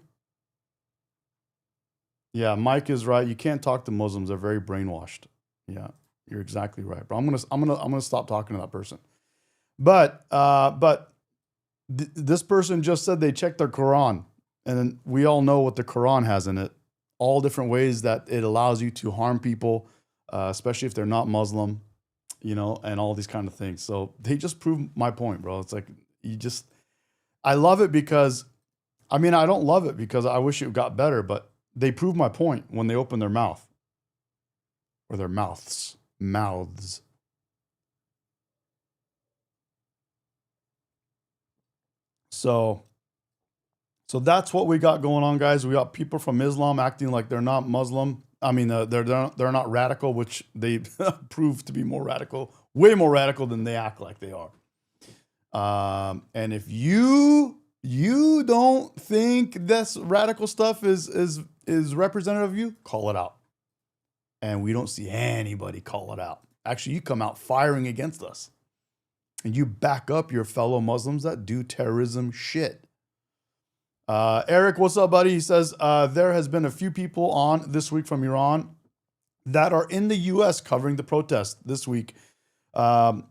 Yeah, Mike is right. You can't talk to Muslims. They're very brainwashed. Yeah, you're exactly right. But I'm gonna stop talking to that person. But this person just said they checked their Quran, and we all know what the Quran has in it. All different ways that it allows you to harm people, especially if they're not Muslim, you know, and all these kind of things. So they just proved my point, bro. It's like I love it because, I mean, I don't love it because I wish it got better, but they prove my point when they open their mouth or their mouths. So that's what we got going on, guys. We got people from Islam acting like they're not Muslim. I mean, they're not radical, which they prove to be more radical, way more radical than they act like they are. And if you don't think this radical stuff is representative of you, call it out. And we don't see anybody call it out. Actually, you come out firing against us. And you back up your fellow Muslims that do terrorism shit. Eric, what's up, buddy? He says, there has been a few people on this week from Iran that are in the U.S. covering the protest this week. Do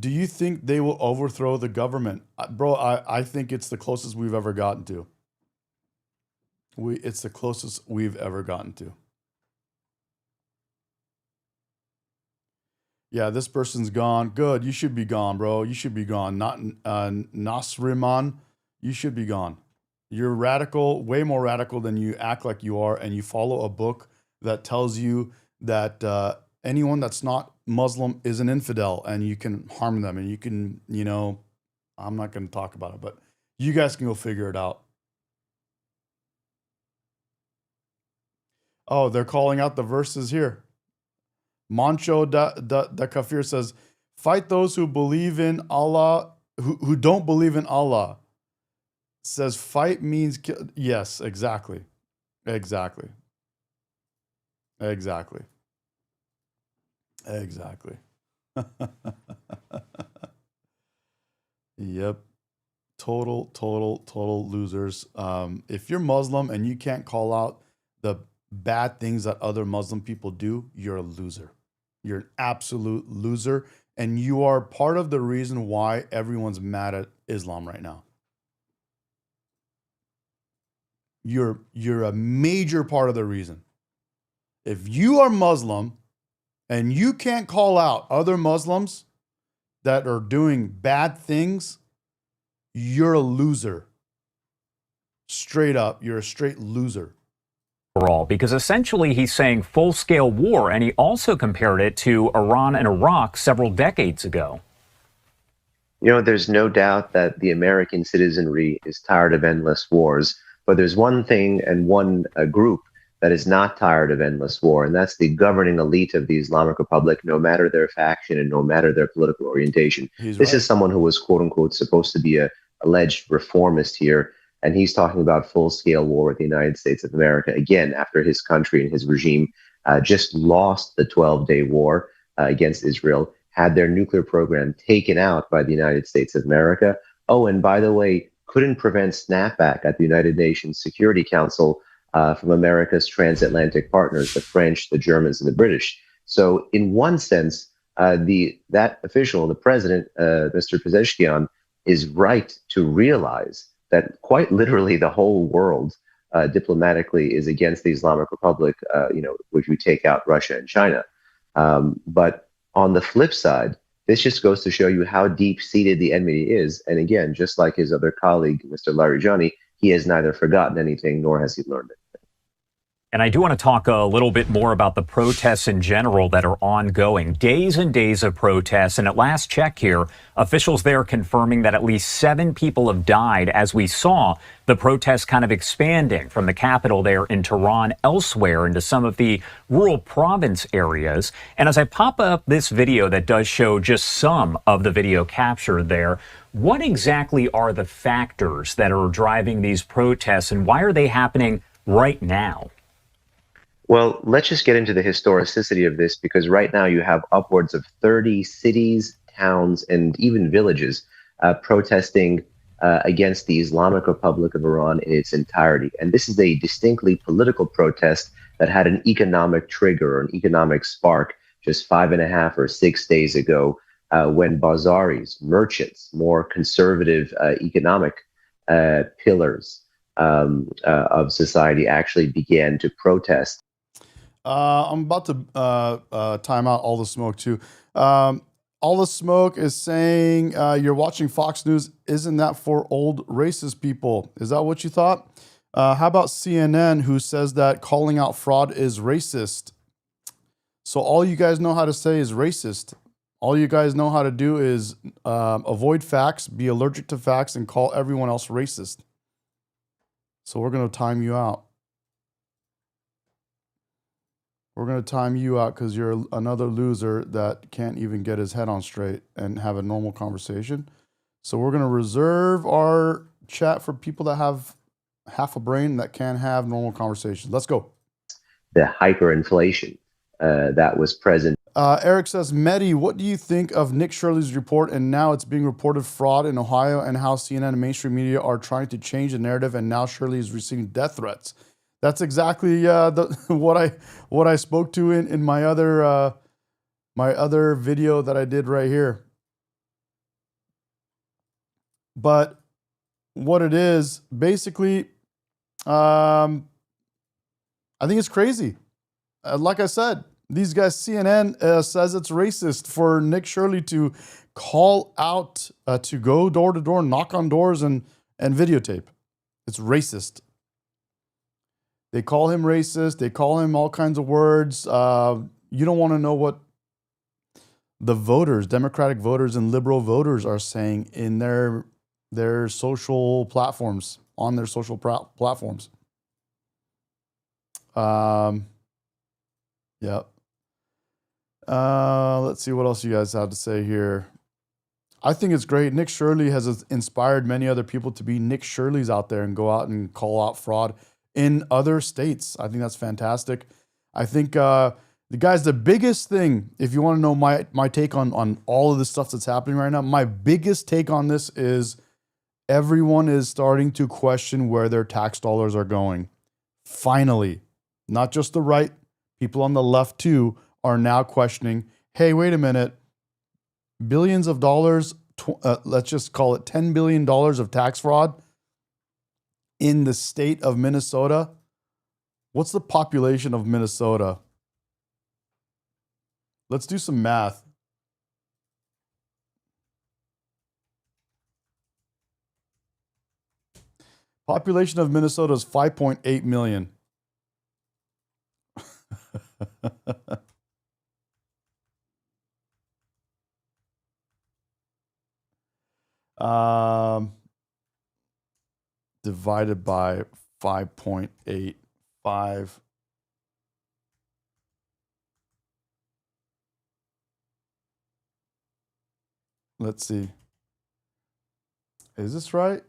you think they will overthrow the government? Bro, I think it's the closest we've ever gotten to. It's the closest we've ever gotten to. Yeah, this person's gone. Good. You should be gone, bro. You should be gone. Not Nasriman. You should be gone. You're radical, way more radical than you act like you are, and you follow a book that tells you that anyone that's not Muslim is an infidel, and you can harm them, and you can, you know, I'm not going to talk about it, but you guys can go figure it out. Oh, they're calling out the verses here. Mancho da Kafir says, fight those who believe in Allah, who don't believe in Allah. Says fight means kill. Yes, exactly. Exactly. Exactly. Exactly. Yep. Total losers. If you're Muslim and you can't call out the bad things that other Muslim people do, you're a loser. You're an absolute loser. And you are part of the reason why everyone's mad at Islam right now. You're a major part of the reason. If you are Muslim and you can't call out other Muslims that are doing bad things, you're a loser. Straight up, you're a straight loser. Overall, because essentially he's saying full-scale war, and he also compared it to Iran and Iraq several decades ago. You know, there's no doubt that the American citizenry is tired of endless wars, but there's one thing and one group that is not tired of endless war, and that's the governing elite of the Islamic Republic, no matter their faction and no matter their political orientation. This is someone who was, quote unquote, supposed to be a alleged reformist here, and he's talking about full-scale war with the United States of America, again, after his country and his regime just lost the 12-day war against Israel, had their nuclear program taken out by the United States of America. Oh, and by the way, couldn't prevent snapback at the United Nations Security Council from America's transatlantic partners, the French, the Germans, and the British. So in one sense, that official, the president, Mr. Pezeshkian, is right to realize that quite literally the whole world diplomatically is against the Islamic Republic, if you take out Russia and China. But on the flip side, this just goes to show you how deep-seated the enmity is. And again, just like his other colleague, Mr. Larijani, he has neither forgotten anything nor has he learned it. And I do want to talk a little bit more about the protests in general that are ongoing. Days and days of protests. And at last check here, officials there confirming that at least 7 people have died as we saw the protests kind of expanding from the capital there in Tehran elsewhere into some of the rural province areas. And as I pop up this video that does show just some of the video captured there, what exactly are the factors that are driving these protests and why are they happening right now? Well, let's just get into the historicity of this, because right now you have upwards of 30 cities, towns, and even villages protesting against the Islamic Republic of Iran in its entirety. And this is a distinctly political protest that had an economic trigger or an economic spark just 5.5 or 6 days ago when bazaris, merchants, more conservative economic pillars of society actually began to protest. I'm about to time out All the Smoke too. All the Smoke is saying you're watching Fox News. Isn't that for old racist people? Is that what you thought? How about CNN, who says that calling out fraud is racist? So all you guys know how to say is racist. All you guys know how to do is avoid facts, be allergic to facts, and call everyone else racist. So we're going to time you out. We're going to time you out because you're another loser that can't even get his head on straight and have a normal conversation. So we're going to reserve our chat for people that have half a brain that can have normal conversations. Let's go. The hyperinflation that was present. Eric says, Medi, what do you think of Nick Shirley's report and now it's being reported fraud in Ohio and how CNN and mainstream media are trying to change the narrative and now Shirley is receiving death threats? That's exactly what I spoke to in my other video that I did right here. But what it is, basically, I think it's crazy. Like I said, these guys, CNN says it's racist for Nick Shirley to call out, to go door to door, knock on doors and videotape. It's racist. They call him racist. They call him all kinds of words. You don't want to know what the voters, Democratic voters and liberal voters are saying in their social platforms, on their social platforms. Yeah. Let's see what else you guys have to say here. I think it's great. Nick Shirley has inspired many other people to be Nick Shirleys out there and go out and call out fraud in other states. I think that's fantastic. I think the biggest thing, if you want to know my take on all of the stuff that's happening right now, my biggest take on this is everyone is starting to question where their tax dollars are going. Finally, not just the right, people on the left too are now questioning, hey, wait a minute, billions of dollars, let's just call it $10 billion of tax fraud in the state of Minnesota. What's the population of Minnesota? Let's do some math. Population of Minnesota is 5.8 million. Divided by 5.85. Let's see. Is this right?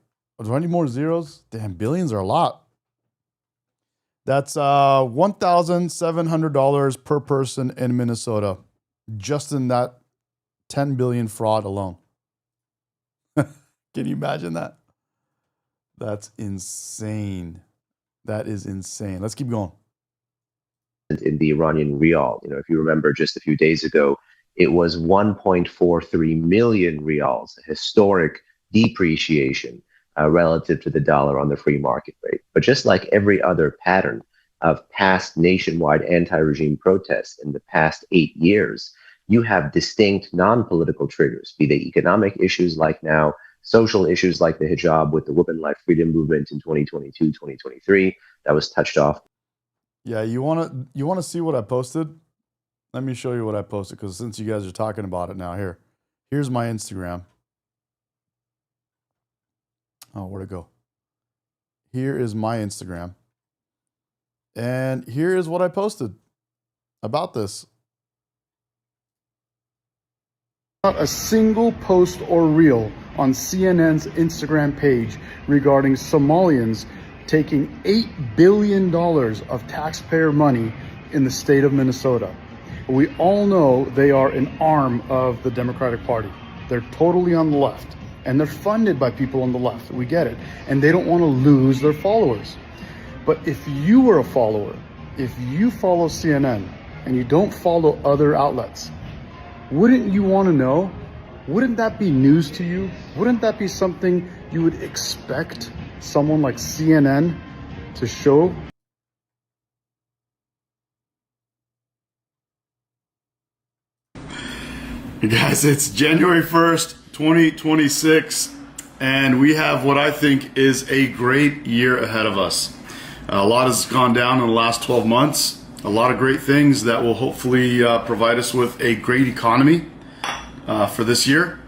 Do I need more zeros? Damn, billions are a lot. That's $1,700 per person in Minnesota, just in that 10 billion fraud alone. Can you imagine that? That's insane. That is insane. Let's keep going. In the Iranian rial, if you remember just a few days ago, it was 1.43 million rials, a historic depreciation relative to the dollar on the free market rate. But just like every other pattern of past nationwide anti-regime protests in the past 8 years, you have distinct non-political triggers, be they economic issues like now, social issues like the hijab with the Women Life Freedom Movement in 2022, 2023, that was touched off. Yeah, you want to see what I posted? Let me show you what I posted, because since you guys are talking about it now, here's my Instagram. Oh, where'd it go? Here is my Instagram. And here is what I posted about this. Not a single post or reel on CNN's Instagram page regarding Somalians taking $8 billion of taxpayer money in the state of Minnesota. We all know they are an arm of the Democratic Party. They're totally on the left, and they're funded by people on the left. We get it. And they don't want to lose their followers. But if you were a follower, if you follow CNN and you don't follow other outlets, wouldn't you want to know? Wouldn't that be news to you? Wouldn't that be something you would expect someone like CNN to show? Hey guys, it's January 1st, 2026, and we have what I think is a great year ahead of us. A lot has gone down in the last 12 months. A lot of great things that will hopefully provide us with a great economy for this year.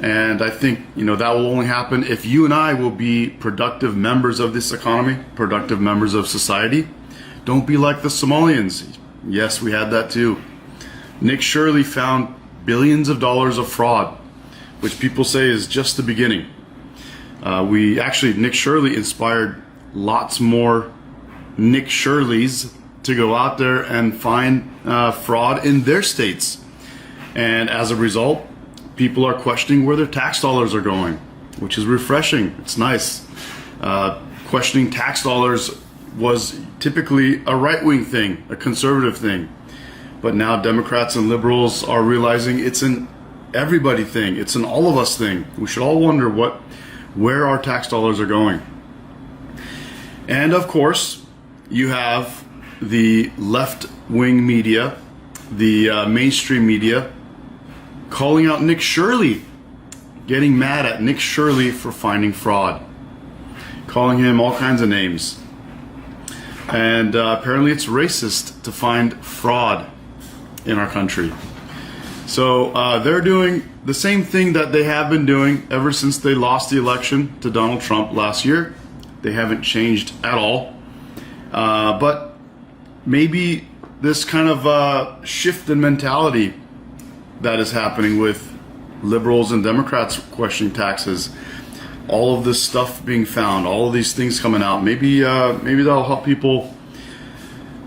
And I think, that will only happen if you and I will be productive members of this economy, productive members of society. Don't be like the Somalians. Yes, we had that too. Nick Shirley found billions of dollars of fraud, which people say is just the beginning. Nick Shirley inspired lots more Nick Shirleys to go out there and find fraud in their states. And as a result, people are questioning where their tax dollars are going, which is refreshing. It's nice. Questioning tax dollars was typically a right-wing thing, a conservative thing. But now Democrats and liberals are realizing it's an everybody thing. It's an all of us thing. We should all wonder where our tax dollars are going. And of course, you have the left-wing media, the mainstream media, calling out Nick Shirley, getting mad at Nick Shirley for finding fraud, calling him all kinds of names. And apparently it's racist to find fraud in our country. So they're doing the same thing that they have been doing ever since they lost the election to Donald Trump last year. They haven't changed at all. But maybe this kind of shift in mentality that is happening with liberals and Democrats questioning taxes, all of this stuff being found, all of these things coming out. Maybe that'll help people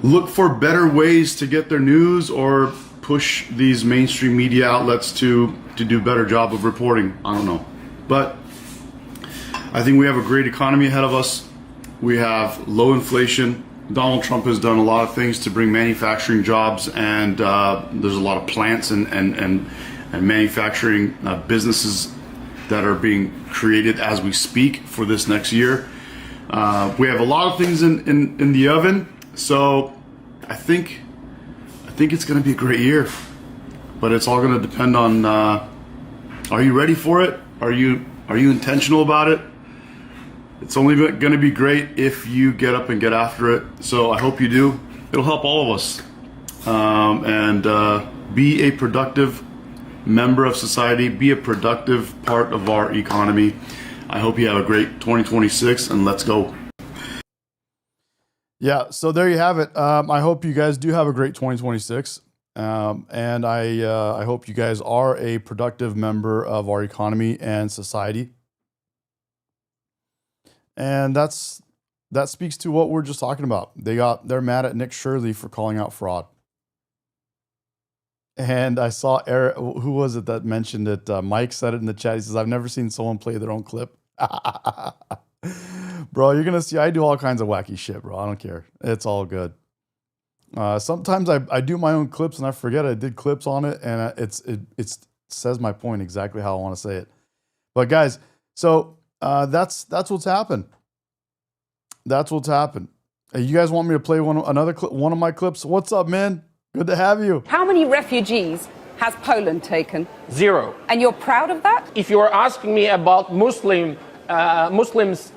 look for better ways to get their news or push these mainstream media outlets to do a better job of reporting. I don't know. But I think we have a great economy ahead of us. We have low inflation. Donald Trump has done a lot of things to bring manufacturing jobs, and there's a lot of plants and manufacturing businesses that are being created as we speak for this next year. We have a lot of things in the oven, so I think it's going to be a great year. But it's all going to depend on: are you ready for it? Are you intentional about it? It's only going to be great if you get up and get after it. So I hope you do. It'll help all of us. And be a productive member of society. Be a productive part of our economy. I hope you have a great 2026, and let's go. Yeah, so there you have it. I hope you guys do have a great 2026. And I hope you guys are a productive member of our economy and society. And that speaks to what we're just talking about. They're mad at Nick Shirley for calling out fraud. And I saw Eric, who was it that mentioned it? Mike said it in the chat. He says, "I've never seen someone play their own clip." Bro, you're gonna see I do all kinds of wacky shit, bro. I don't care. It's all good. Sometimes I do my own clips and I forget I did clips on it, and it says my point exactly how I want to say it. But guys, so that's what's happened. That's what's happened. Hey, you guys want me to play one of my clips? What's up, man? Good to have you. How many refugees has Poland taken? 0. And you're proud of that? If you are asking me about Muslims'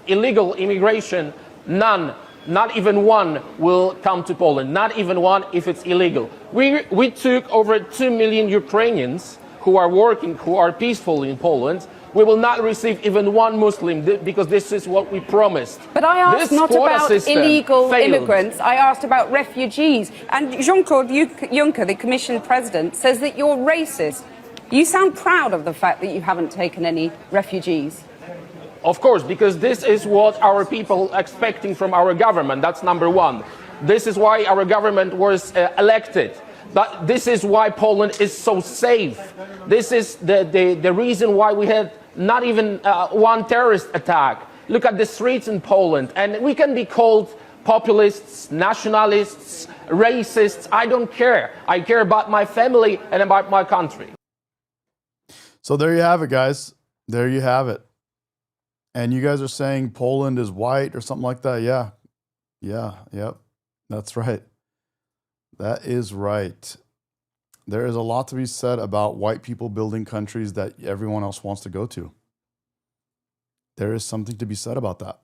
illegal immigration, none, not even one, will come to Poland. Not even one if it's illegal. We took over 2 million Ukrainians who are working, who are peaceful in Poland. We will not receive even one Muslim because this is what we promised. But I asked this not about illegal failed. immigrants. I asked about refugees. And Jean-Claude Juncker, the Commission President, says that you're racist. You sound proud of the fact that you haven't taken any refugees. Of course, because this is what our people are expecting from our government. That's number one. This is why our government was elected. But this is why Poland is so safe. This is the reason why we had not even one terrorist attack. Look at the streets in Poland. And we can be called populists, nationalists, racists. I don't care. I care about my family and about my country. So there you have it, guys. There you have it. And you guys are saying Poland is white or something like that. Yeah. Yep. That's right. That is right. There is a lot to be said about white people building countries that everyone else wants to go to. There is something to be said about that.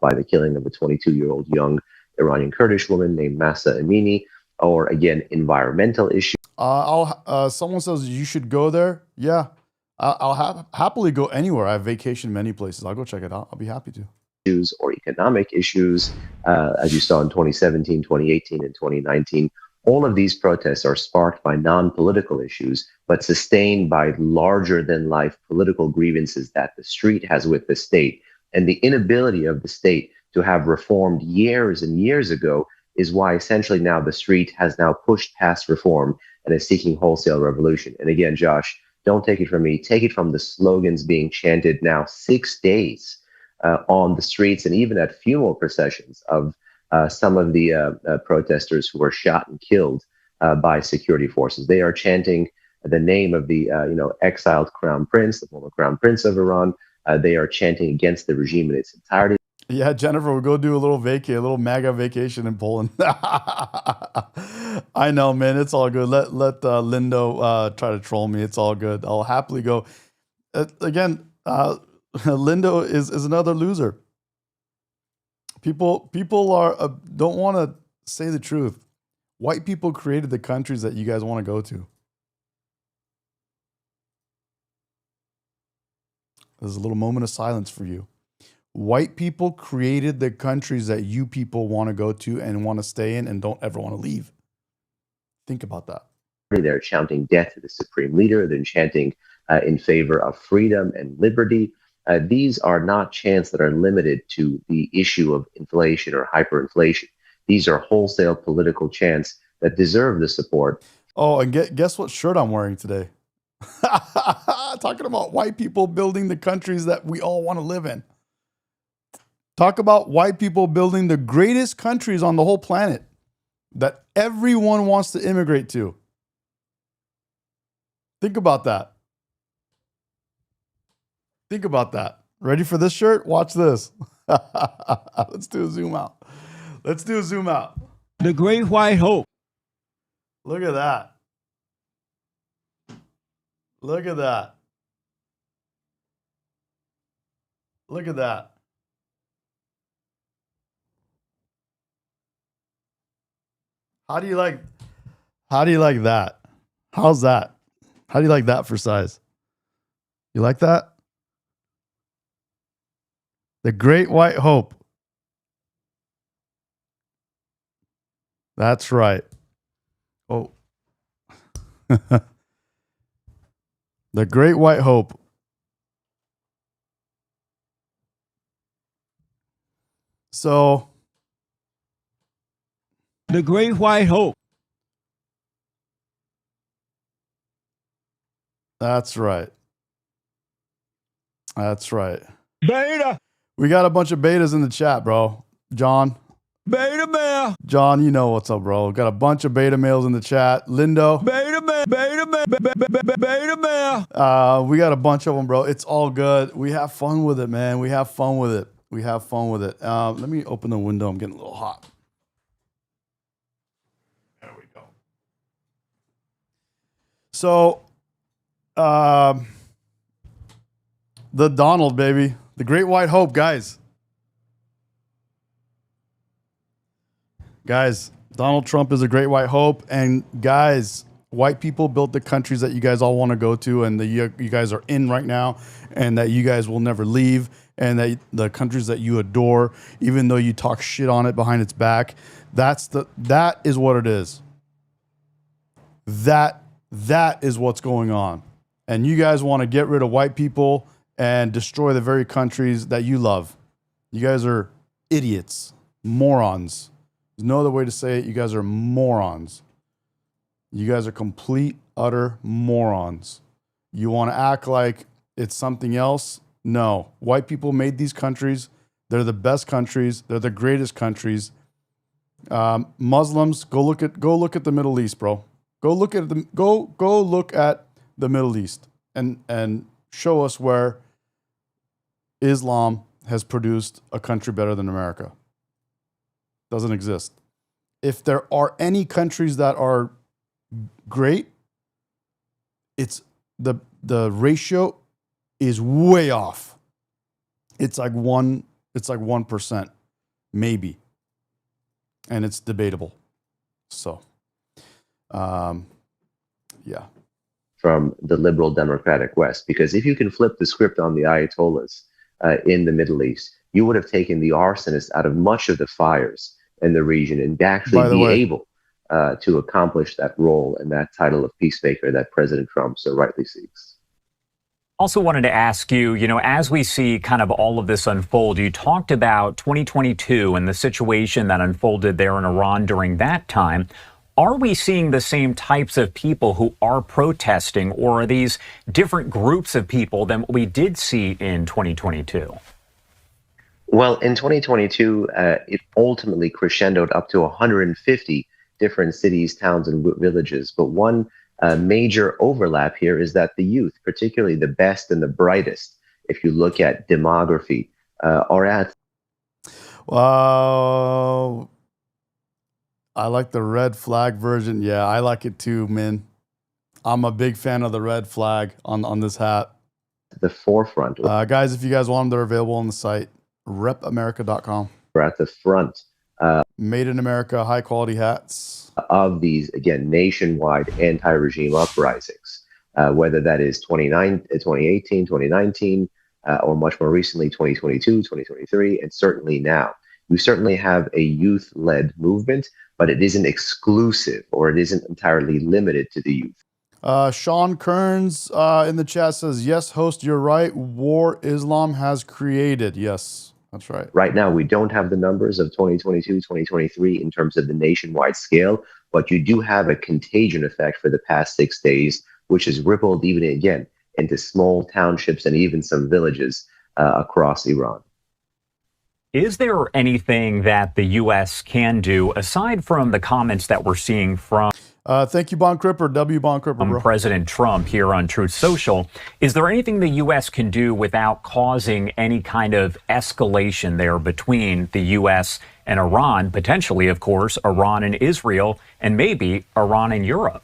By the killing of a 22-year-old young Iranian Kurdish woman named Mahsa Amini, or again, environmental issues. Someone says you should go there. Yeah, I'll happily go anywhere. I have vacation many places. I'll go check it out. I'll be happy to. Or economic issues, as you saw in 2017, 2018, and 2019. All of these protests are sparked by non-political issues, but sustained by larger-than-life political grievances that the street has with the state. And the inability of the state to have reformed years and years ago is why essentially now the street has now pushed past reform and is seeking wholesale revolution. And again, Josh, don't take it from me. Take it from the slogans being chanted now 6 days on the streets and even at funeral processions of some of the protesters who were shot and killed by security forces. They are chanting the name of the exiled crown prince, the former crown prince of Iran. They are chanting against the regime in its entirety. Yeah, Jennifer, we'll go do a little MAGA vacation in Poland. I know, man. It's all good. Let Lindo try to troll me. It's all good. I'll happily go. Again, Lindo is another loser. People are don't want to say the truth. White people created the countries that you guys want to go to. There's a little moment of silence for you. White people created the countries that you people want to go to and want to stay in and don't ever want to leave. Think about that. They're chanting death to the supreme leader. They're chanting in favor of freedom and liberty. These are not chants that are limited to the issue of inflation or hyperinflation. These are wholesale political chants that deserve the support. Oh, and guess what shirt I'm wearing today? Talking about white people building the countries that we all want to live in. Talk about white people building the greatest countries on the whole planet that everyone wants to immigrate to. Think about that. Think about that. Ready for this shirt? Watch this. Let's do a zoom out. Let's do a zoom out. The Great White Hope. Look at that. Look at that. Look at that. How do you like that? How's that? How do you like that for size? You like that? The Great White Hope. That's right. Oh. The Great White Hope. So, The Great White Hope. that's right. That's right. Beta. We got a bunch of betas in the chat, bro. John. Beta male. John, you know what's up, bro. Got a bunch of beta males in the chat. Lindo. Beta male. Beta male. Beta male. We got a bunch of them, bro. It's all good. We have fun with it, man. We have fun with it. We have fun with it. Let me open the window. I'm getting a little hot. There we go. So, the Donald, baby. The Great White Hope, guys. Guys, Donald Trump is a great white hope. And guys, white people built the countries that you guys all want to go to and that you guys are in right now and that you guys will never leave and that the countries that you adore, even though you talk shit on it behind its back, that is what it is. That is what's going on. And you guys want to get rid of white people and destroy the very countries that you love. You guys are idiots, morons. There's no other way to say it. You guys are morons. You guys are complete, utter morons. You want to act like it's something else? No. White people made these countries. They're the best countries. They're the greatest countries. Muslims, go look at the Middle East, bro. Go look at the Middle East and show us where Islam has produced a country better than America. Doesn't exist. If there are any countries that are great, it's the ratio is way off. It's like 1%, maybe. And it's debatable. So, yeah. From the liberal democratic West, because if you can flip the script on the Ayatollahs in the Middle East, you would have taken the arsonists out of much of the fires in the region and actually be able to accomplish that role and that title of peacemaker that President Trump so rightly seeks. Also wanted to ask you, as we see kind of all of this unfold, you talked about 2022 and the situation that unfolded there in Iran during that time. Are we seeing the same types of people who are protesting, or are these different groups of people than what we did see in 2022? Well, in 2022, it ultimately crescendoed up to 150 different cities, towns, and villages. But one major overlap here is that the youth, particularly the best and the brightest, if you look at demography, are at. Wow. I like the red flag version. Yeah, I like it too, man. I'm a big fan of the red flag on this hat. The forefront. Guys, if you guys want them, they're available on the site. repamerica.com. We're at the front. Made in America, high quality hats. Of these, again, nationwide anti-regime uprisings, whether that is 2018, 2019, or much more recently, 2022, 2023, and certainly now. We certainly have a youth-led movement, but it isn't exclusive or it isn't entirely limited to the youth. Sean Kearns in the chat says, yes, host, you're right. War Islam has created. Yes, that's right. Right now, we don't have the numbers of 2022, 2023 in terms of the nationwide scale, but you do have a contagion effect for the past 6 days, which has rippled even again into small townships and even some villages across Iran. Is there anything that the U.S. can do, aside from the comments that we're seeing from thank you, Bon Cripper, W. Bon Cripper, bro. President Trump here on Truth Social? Is there anything the U.S. can do without causing any kind of escalation there between the U.S. and Iran, potentially, of course, Iran and Israel, and maybe Iran and Europe?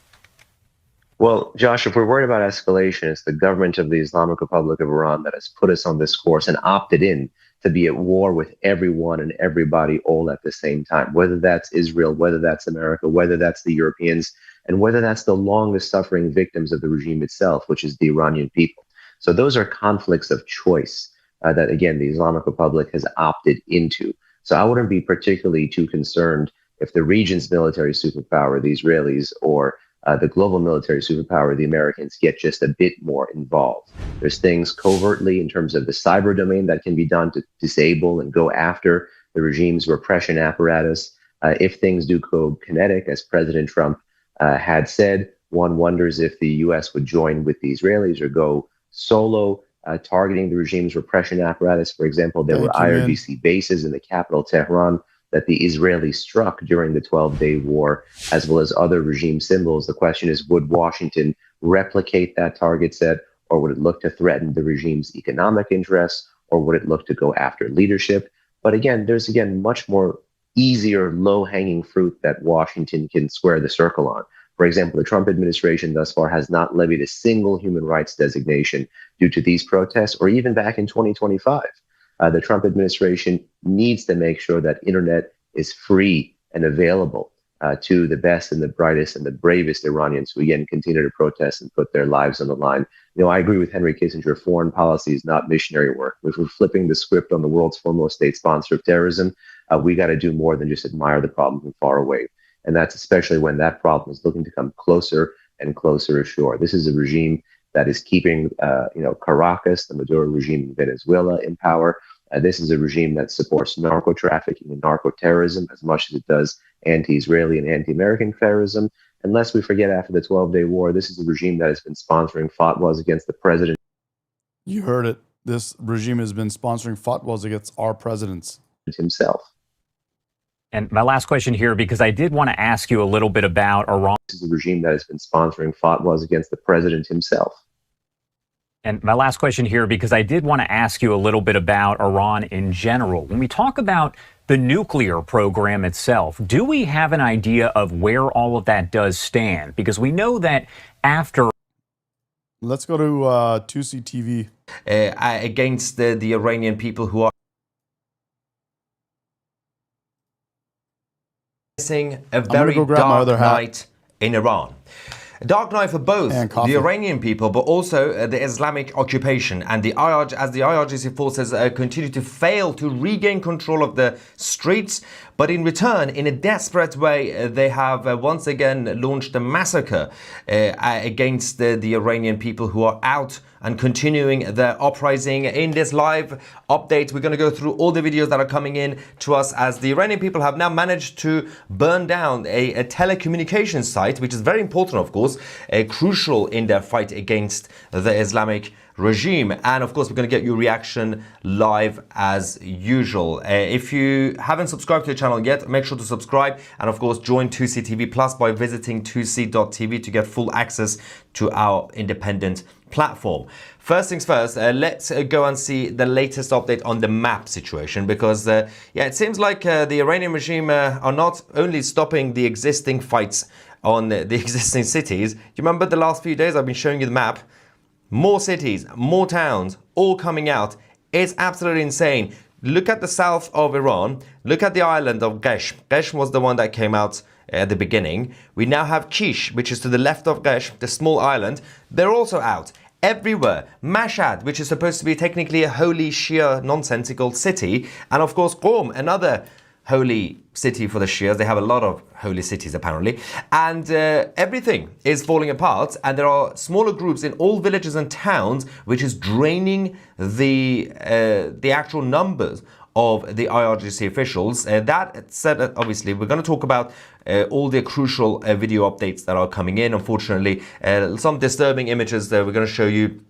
Well, Josh, if we're worried about escalation, it's the government of the Islamic Republic of Iran that has put us on this course and opted in to be at war with everyone and everybody all at the same time, whether that's Israel, whether that's America, whether that's the Europeans, and whether that's the longest suffering victims of the regime itself, which is the Iranian people. So those are conflicts of choice that, again, the Islamic Republic has opted into. So I wouldn't be particularly too concerned if the region's military superpower, the Israelis, or the global military superpower, the Americans, get just a bit more involved. There's things covertly in terms of the cyber domain that can be done to disable and go after the regime's repression apparatus. If things do go kinetic, as President Trump had said, one wonders if the U.S. would join with the Israelis or go solo, targeting the regime's repression apparatus. For example, there were IRGC bases in the capital, Tehran, that the Israelis struck during the 12-day war, as well as other regime symbols. The question is, would Washington replicate that target set, or would it look to threaten the regime's economic interests, or would it look to go after leadership? But again, there's much more easier, low-hanging fruit that Washington can square the circle on. For example, the Trump administration thus far has not levied a single human rights designation due to these protests, or even back in 2025. The Trump administration needs to make sure that internet is free and available to the best and the brightest and the bravest Iranians who, again, continue to protest and put their lives on the line. You know, I agree with Henry Kissinger. Foreign policy is not missionary work. If we're flipping the script on the world's foremost state sponsor of terrorism, we got to do more than just admire the problem from far away. And that's especially when that problem is looking to come closer and closer ashore. This is a regime that is keeping, Caracas, the Maduro regime in Venezuela, in power. This is a regime that supports narco-trafficking and narco-terrorism as much as it does anti-Israeli and anti-American terrorism. And lest we forget, after the 12-day war, this is a regime that has been sponsoring fatwas against the president. You heard it. This regime has been sponsoring fatwas against our presidents himself. And my last question here, because I did want to ask you a little bit about Iran. This is a regime that has been sponsoring fatwas against the president himself. And my last question here, because I did want to ask you a little bit about Iran in general. When we talk about the nuclear program itself, do we have an idea of where all of that does stand? Because we know that after... Let's go to 2C TV. Against the Iranian people who are missing a very dark night in Iran. A dark night for both the Iranian people, but also the Islamic occupation. And the IRGC forces continue to fail to regain control of the streets. But in return, in a desperate way, they have once again launched a massacre against the Iranian people who are out and continuing their uprising. In this live update, we're going to go through all the videos that are coming in to us, as the Iranian people have now managed to burn down a telecommunications site, which is very important, of course, crucial in their fight against the Islamic regime. And of course, we're going to get your reaction live as usual. If you haven't subscribed to the channel yet, make sure to subscribe, and of course join 2C TV Plus by visiting 2c.tv to get full access to our independent platform. First things first, let's go and see the latest update on the map situation, because it seems like the Iranian regime are not only stopping the existing fights on the existing cities. You remember the last few days I've been showing you the map? More cities, more towns, all coming out. It's absolutely insane. Look at the south of Iran. Look at the island of Qeshm. Qeshm was the one that came out at the beginning. We now have Kish, which is to the left of Qeshm, the small island. They're also out. Everywhere. Mashhad, which is supposed to be technically a holy Shia nonsensical city. And of course Qom, another holy city for the Shias. They have a lot of holy cities apparently, and everything is falling apart, and there are smaller groups in all villages and towns which is draining the actual numbers of the IRGC officials. That said, obviously we're going to talk about all the crucial video updates that are coming in. Unfortunately, some disturbing images that we're going to show you.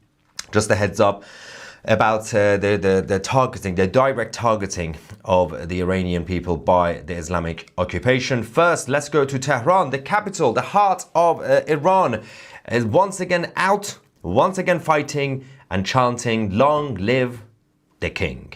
Just a heads up about the targeting, the direct targeting of the Iranian people by the Islamic occupation. First, let's go to Tehran, the capital, the heart of Iran, is once again out, once again fighting and chanting, "Long live the king."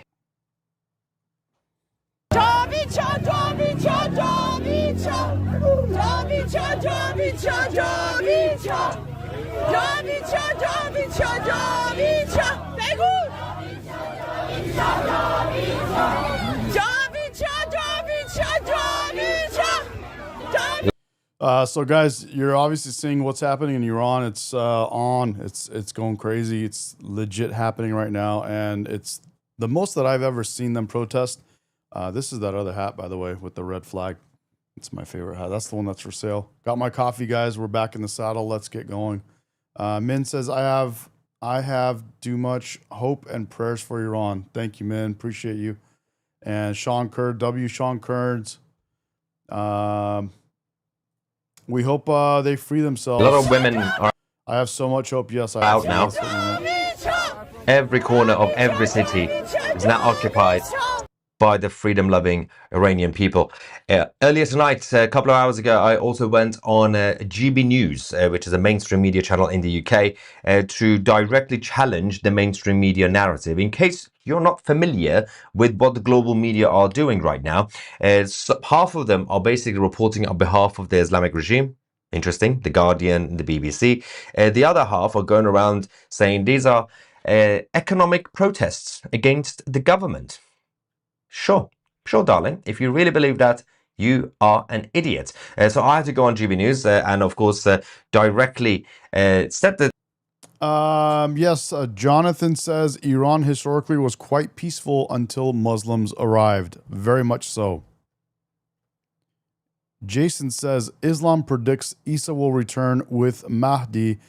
So guys, you're obviously seeing what's happening in Iran. It's it's going crazy. It's legit happening right now, and it's the most that I've ever seen them protest. This is that other hat, by the way, with the red flag. It's my favorite hat. That's the one that's for sale. Got my coffee, guys. We're back in the saddle. Let's get going. Min says, I have too much hope and prayers for Iran. Thank you, Min. Appreciate you. And Sean Kurd, Sean Kurds. We hope they free themselves. A lot of women are I have so much hope. Yes, I out now. Every corner of every city is now occupied by the freedom-loving Iranian people. Earlier tonight, a couple of hours ago, I also went on GB News, which is a mainstream media channel in the UK, to directly challenge the mainstream media narrative. In case you're not familiar with what the global media are doing right now, half of them are basically reporting on behalf of the Islamic regime. Interesting, The Guardian, the BBC. The other half are going around saying these are economic protests against the government. Sure, darling. If you really believe that, you are an idiot. So I had to go on GB News and, of course, directly set the... Yes, Jonathan says Iran historically was quite peaceful until Muslims arrived. Very much so. Jason says Islam predicts Isa will return with Mahdi,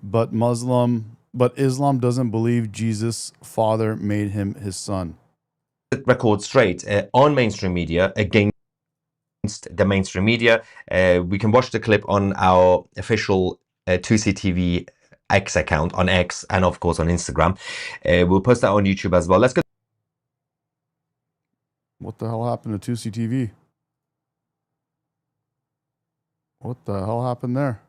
but Islam doesn't believe Jesus' father made him his son. Record straight on mainstream media against the mainstream media. We can watch the clip on our official 2CTV X account on X and of course on Instagram. We'll post that on YouTube as well. Let's go. What the hell happened to 2CTV? What the hell happened there?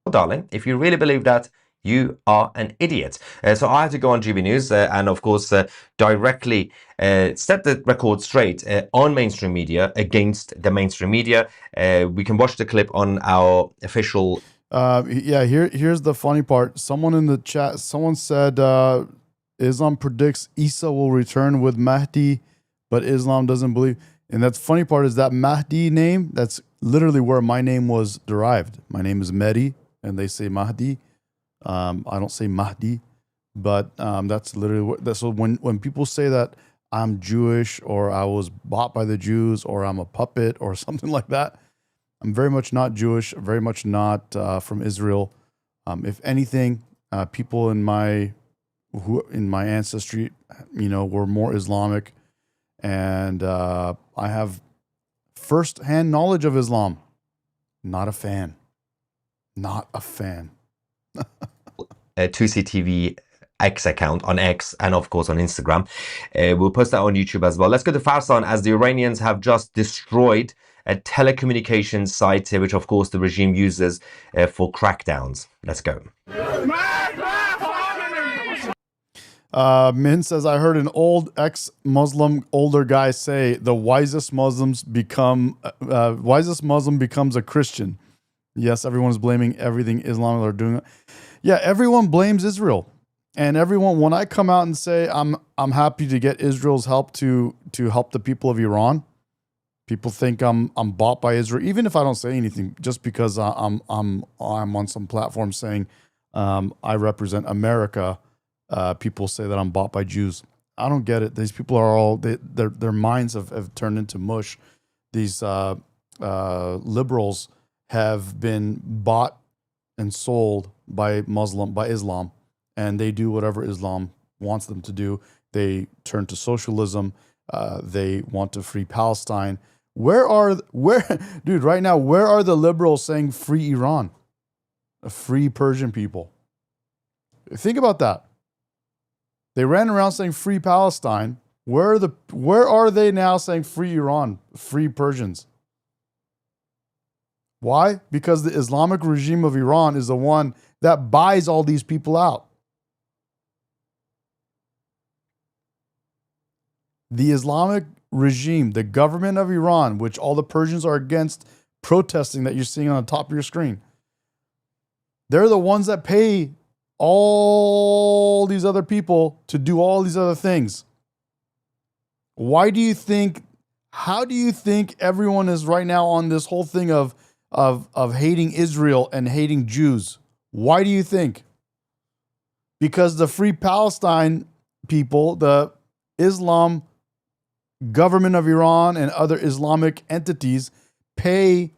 Darling, if you really believe that, you are an idiot. So I had to go on GB News and, of course, directly set the record straight on mainstream media against the mainstream media. We can watch the clip on our official... Yeah, here's the funny part. Someone in the chat, someone said Islam predicts Isa will return with Mahdi, but Islam doesn't believe. And that's funny part is that Mahdi name, that's literally where my name was derived. My name is Medi, and they say Mahdi. I don't say Mahdi, but that's literally what. So when people say that I'm Jewish or I was bought by the Jews or I'm a puppet or something like that, I'm very much not Jewish. Very much not from Israel. If anything, people in my ancestry, were more Islamic, and I have first-hand knowledge of Islam. Not a fan. Not a fan. 2CTV X account on X and of course on Instagram. We'll post that on YouTube as well. Let's go to Farsan, as the Iranians have just destroyed a telecommunications site, which of course the regime uses for crackdowns. Let's go. Min says, I heard an old ex-Muslim older guy say the wisest Muslim becomes a Christian. Yes, everyone's blaming everything Islam are doing. Yeah, everyone blames Israel. And everyone, when I come out and say I'm happy to get Israel's help to help the people of Iran, people think I'm bought by Israel, even if I don't say anything, just because I'm on some platform saying I represent America. People say that I'm bought by Jews. I don't get it. These people are all their minds have turned into mush. These liberals have been bought and sold by Islam, and they do whatever Islam wants them to do. They turn to socialism. They want to free Palestine. Dude, right now, where are the liberals saying free Iran? Free Persian people. Think about that. They ran around saying free Palestine. Where are they now saying free Iran, free Persians? Why? Because the Islamic regime of Iran is the one that buys all these people out. The Islamic regime, the government of Iran, which all the Persians are against protesting that you're seeing on the top of your screen, they're the ones that pay all these other people to do all these other things. How do you think everyone is right now on this whole thing of hating Israel and hating Jews? Why do you think? Because the Free Palestine people, the Islam government of Iran and other Islamic entities pay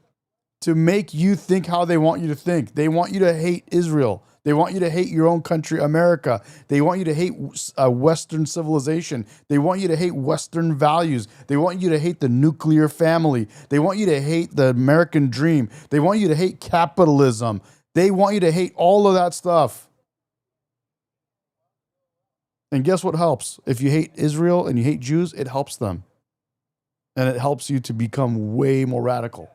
to make you think how they want you to think. They want you to hate Israel. They want you to hate your own country, America. They want you to hate Western civilization. They want you to hate Western values. They want you to hate the nuclear family. They want you to hate the American dream. They want you to hate capitalism. They want you to hate all of that stuff. And guess what helps? If you hate Israel and you hate Jews, it helps them. And it helps you to become way more radical.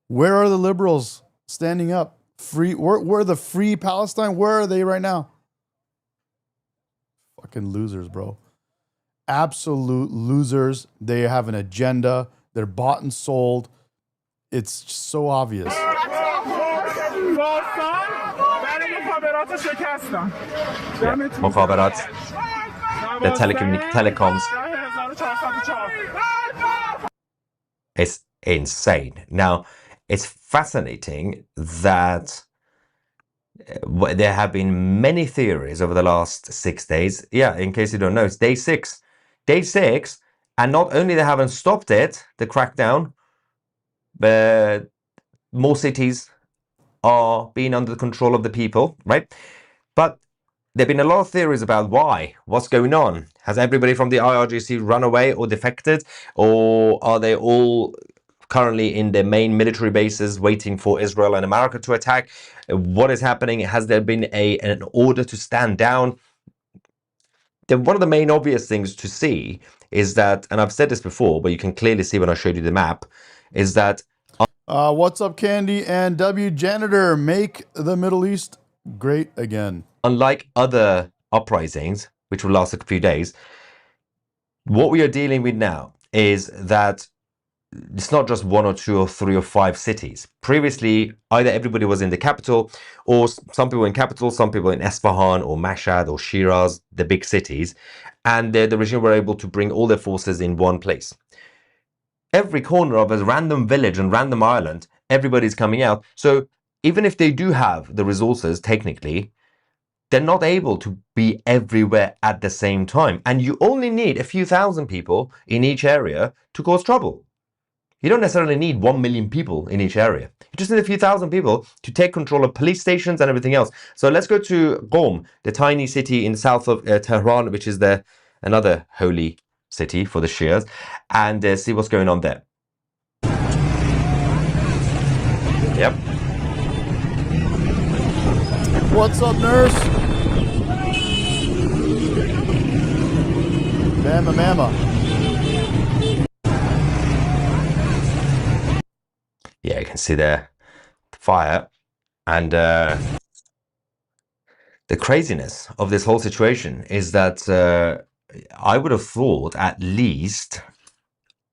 Where are the liberals standing up? Where the Free Palestine? Where are they right now? Fucking losers, bro. Absolute losers. They have an agenda. They're bought and sold. It's just so obvious. مخابرات the telecoms. It's insane. Now, it's fascinating that there have been many theories over the last 6 days. Yeah, in case you don't know, it's day 6. Day 6, and not only they haven't stopped it, the crackdown, but more cities are being under the control of the people, right? But there have been a lot of theories about why. What's going on? Has everybody from the IRGC run away or defected? Or are they all currently in their main military bases waiting for Israel and America to attack? What is happening? Has there been an order to stand down? One of the main obvious things to see is that, and I've said this before, but you can clearly see when I showed you the map, is that... what's up, Candy and W Janitor? Make the Middle East great again. Unlike other uprisings, which will last a few days, what we are dealing with now is that it's not just 1 or 2 or 3 or 5 cities. Previously, either everybody was in the capital, or some people in capital, some people in Esfahan or Mashhad or Shiraz, the big cities, and the regime were able to bring all their forces in one place. Every corner of a random village and random island, everybody's coming out. So even if they do have the resources, technically, they're not able to be everywhere at the same time. And you only need a few thousand people in each area to cause trouble. You don't necessarily need 1 million people in each area. You just need a few thousand people to take control of police stations and everything else. So let's go to Qom, the tiny city in the south of Tehran, which is another holy city for the Shias, and see what's going on there. Yep. What's up, nurse? Mama. Yeah, you can see there the fire, and the craziness of this whole situation is that I would have thought at least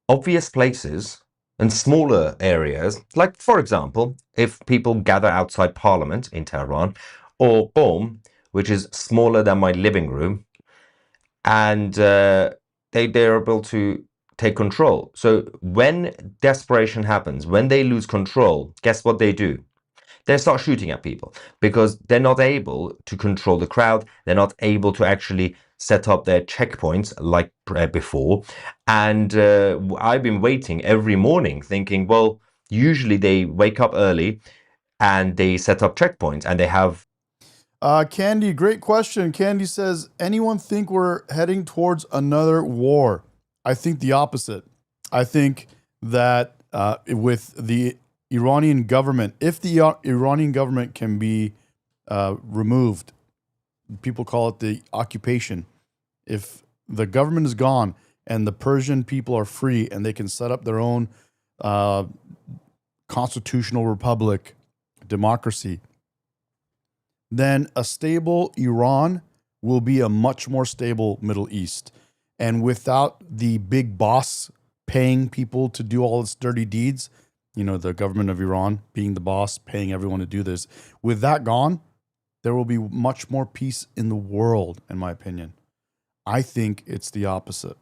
obvious places and smaller areas, like, for example, if people gather outside Parliament in Tehran, or Qom, which is smaller than my living room, and they're able to take control. So when desperation happens, when they lose control, guess what they do? they start shooting at people because they're not able to control the crowd. They're not able to actually set up their checkpoints like before. And I've been waiting every morning thinking, well, usually they wake up early and they set up checkpoints and they have... Candy, great question. Candy says, anyone think we're heading towards another war? I think the opposite. I think that with the Iranian government, if the Iranian government can be removed, people call it the occupation. If the government is gone and the Persian people are free and they can set up their own constitutional republic, democracy, then a stable Iran will be a much more stable Middle East. And without the big boss paying people to do all its dirty deeds, you know, the government of Iran being the boss, paying everyone to do this, with that gone, there will be much more peace in the world, in my opinion. I think it's the opposite.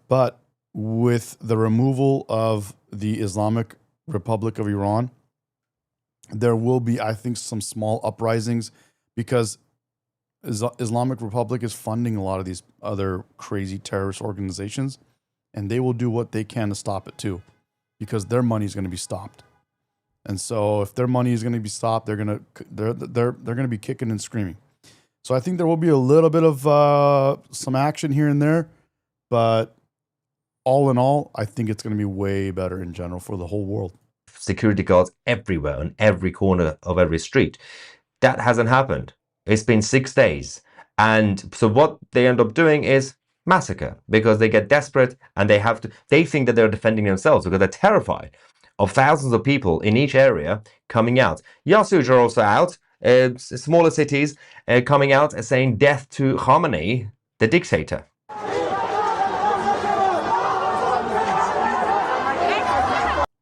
But with the removal of the Islamic Republic of Iran, there will be, I think, some small uprisings because Islamic Republic is funding a lot of these other crazy terrorist organizations, and they will do what they can to stop it too, because their money is going to be stopped. And so, if their money is going to be stopped, they're going to be kicking and screaming. So I think there will be a little bit of some action here and there, but all in all, I think it's going to be way better in general for the whole world. Security guards everywhere on every corner of every street. That hasn't happened. It's been 6 days. And so what they end up doing is massacre because they get desperate and they think that they're defending themselves because they're terrified of thousands of people in each area coming out. Yasuj are also out, smaller cities coming out and saying death to Khamenei, the dictator.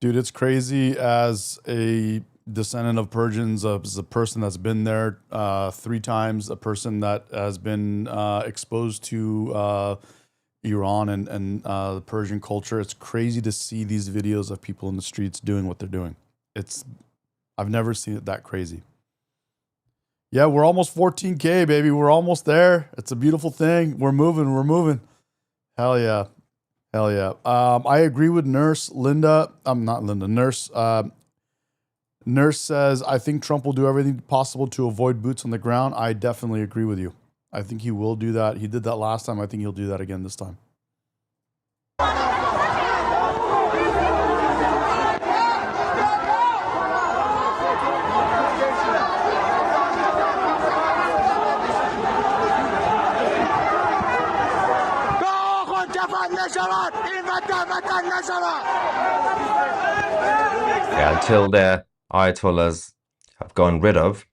Dude, it's crazy as a descendant of Persians, as a person that's been there 3 times, a person that has been exposed to Iran and the Persian culture. It's crazy to see these videos of people in the streets doing what they're doing. I've never seen it that crazy. Yeah, we're almost 14K, baby. We're almost there. It's a beautiful thing. We're moving. Hell yeah. Hell yeah. I agree with Nurse Linda. Nurse. Nurse says, I think Trump will do everything possible to avoid boots on the ground. I definitely agree with you. I think he will do that. He did that last time. I think he'll do that again this time. Yeah, until the Ayatollahs have gone rid of,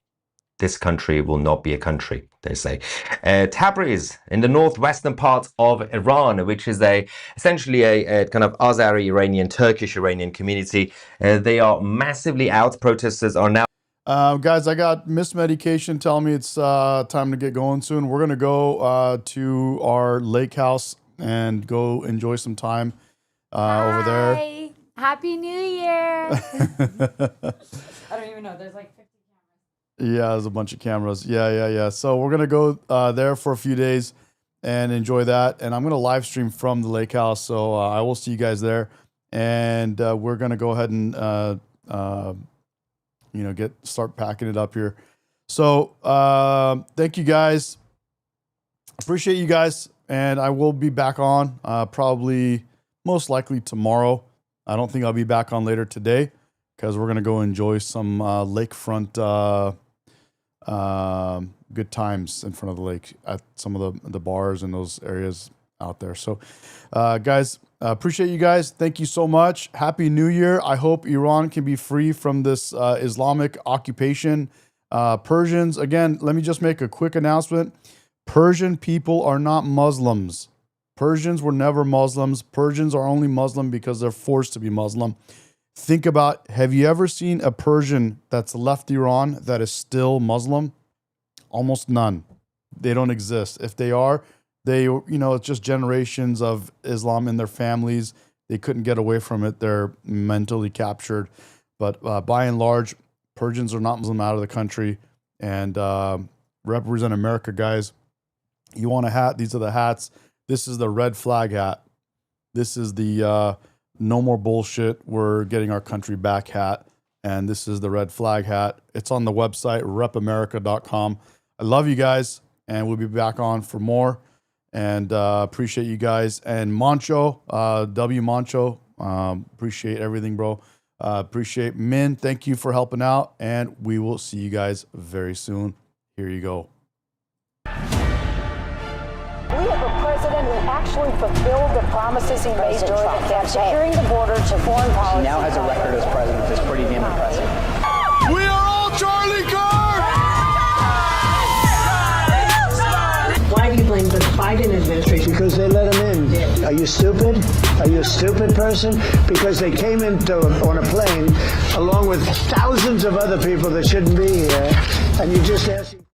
this country will not be a country, they say. Tabriz, in the northwestern part of Iran, which is essentially a kind of Azeri-Iranian, Turkish-Iranian community. They are massively out. Protesters are now... Guys, I got missed medication telling me it's time to get going soon. We're going to go to our lake house and go enjoy some time over there. Happy New Year. I don't even know. There's like 50 cameras. Yeah, there's a bunch of cameras. Yeah. So we're going to go there for a few days and enjoy that. And I'm going to live stream from the lake house. So I will see you guys there. And we're going to go ahead and, start packing it up here. So thank you guys. Appreciate you guys. And I will be back on probably most likely tomorrow. I don't think I'll be back on later today because we're going to go enjoy some lakefront good times in front of the lake at some of the bars and those areas out there. So, guys, appreciate you guys. Thank you so much. Happy New Year. I hope Iran can be free from this Islamic occupation. Persians, again, let me just make a quick announcement. Persian people are not Muslims. Persians were never Muslims. Persians are only Muslim because they're forced to be Muslim. Think about, have you ever seen a Persian that's left Iran that is still Muslim? Almost none. They don't exist. If they are, it's just generations of Islam in their families. They couldn't get away from it. They're mentally captured. But by and large, Persians are not Muslim out of the country, and represent America, guys. You want a hat? These are the hats. This is the red flag hat. This is the no more bullshit, we're getting our country back hat. And this is the red flag hat. It's on the website, repamerica.com. I love you guys, and we'll be back on for more. And appreciate you guys. And Moncho, W Moncho, appreciate everything, bro. Appreciate Min. Thank you for helping out. And we will see you guys very soon. Here you go. We have a president who actually fulfilled the promises he made during the campaign. Securing the border to foreign policy. He now has a record as president that's pretty damn impressive. We are all Charlie Kirk! Why do you blame the Biden administration? Because they let him in. Are you stupid? Are you a stupid person? Because they came in on a plane along with thousands of other people that shouldn't be here, and you're just asking...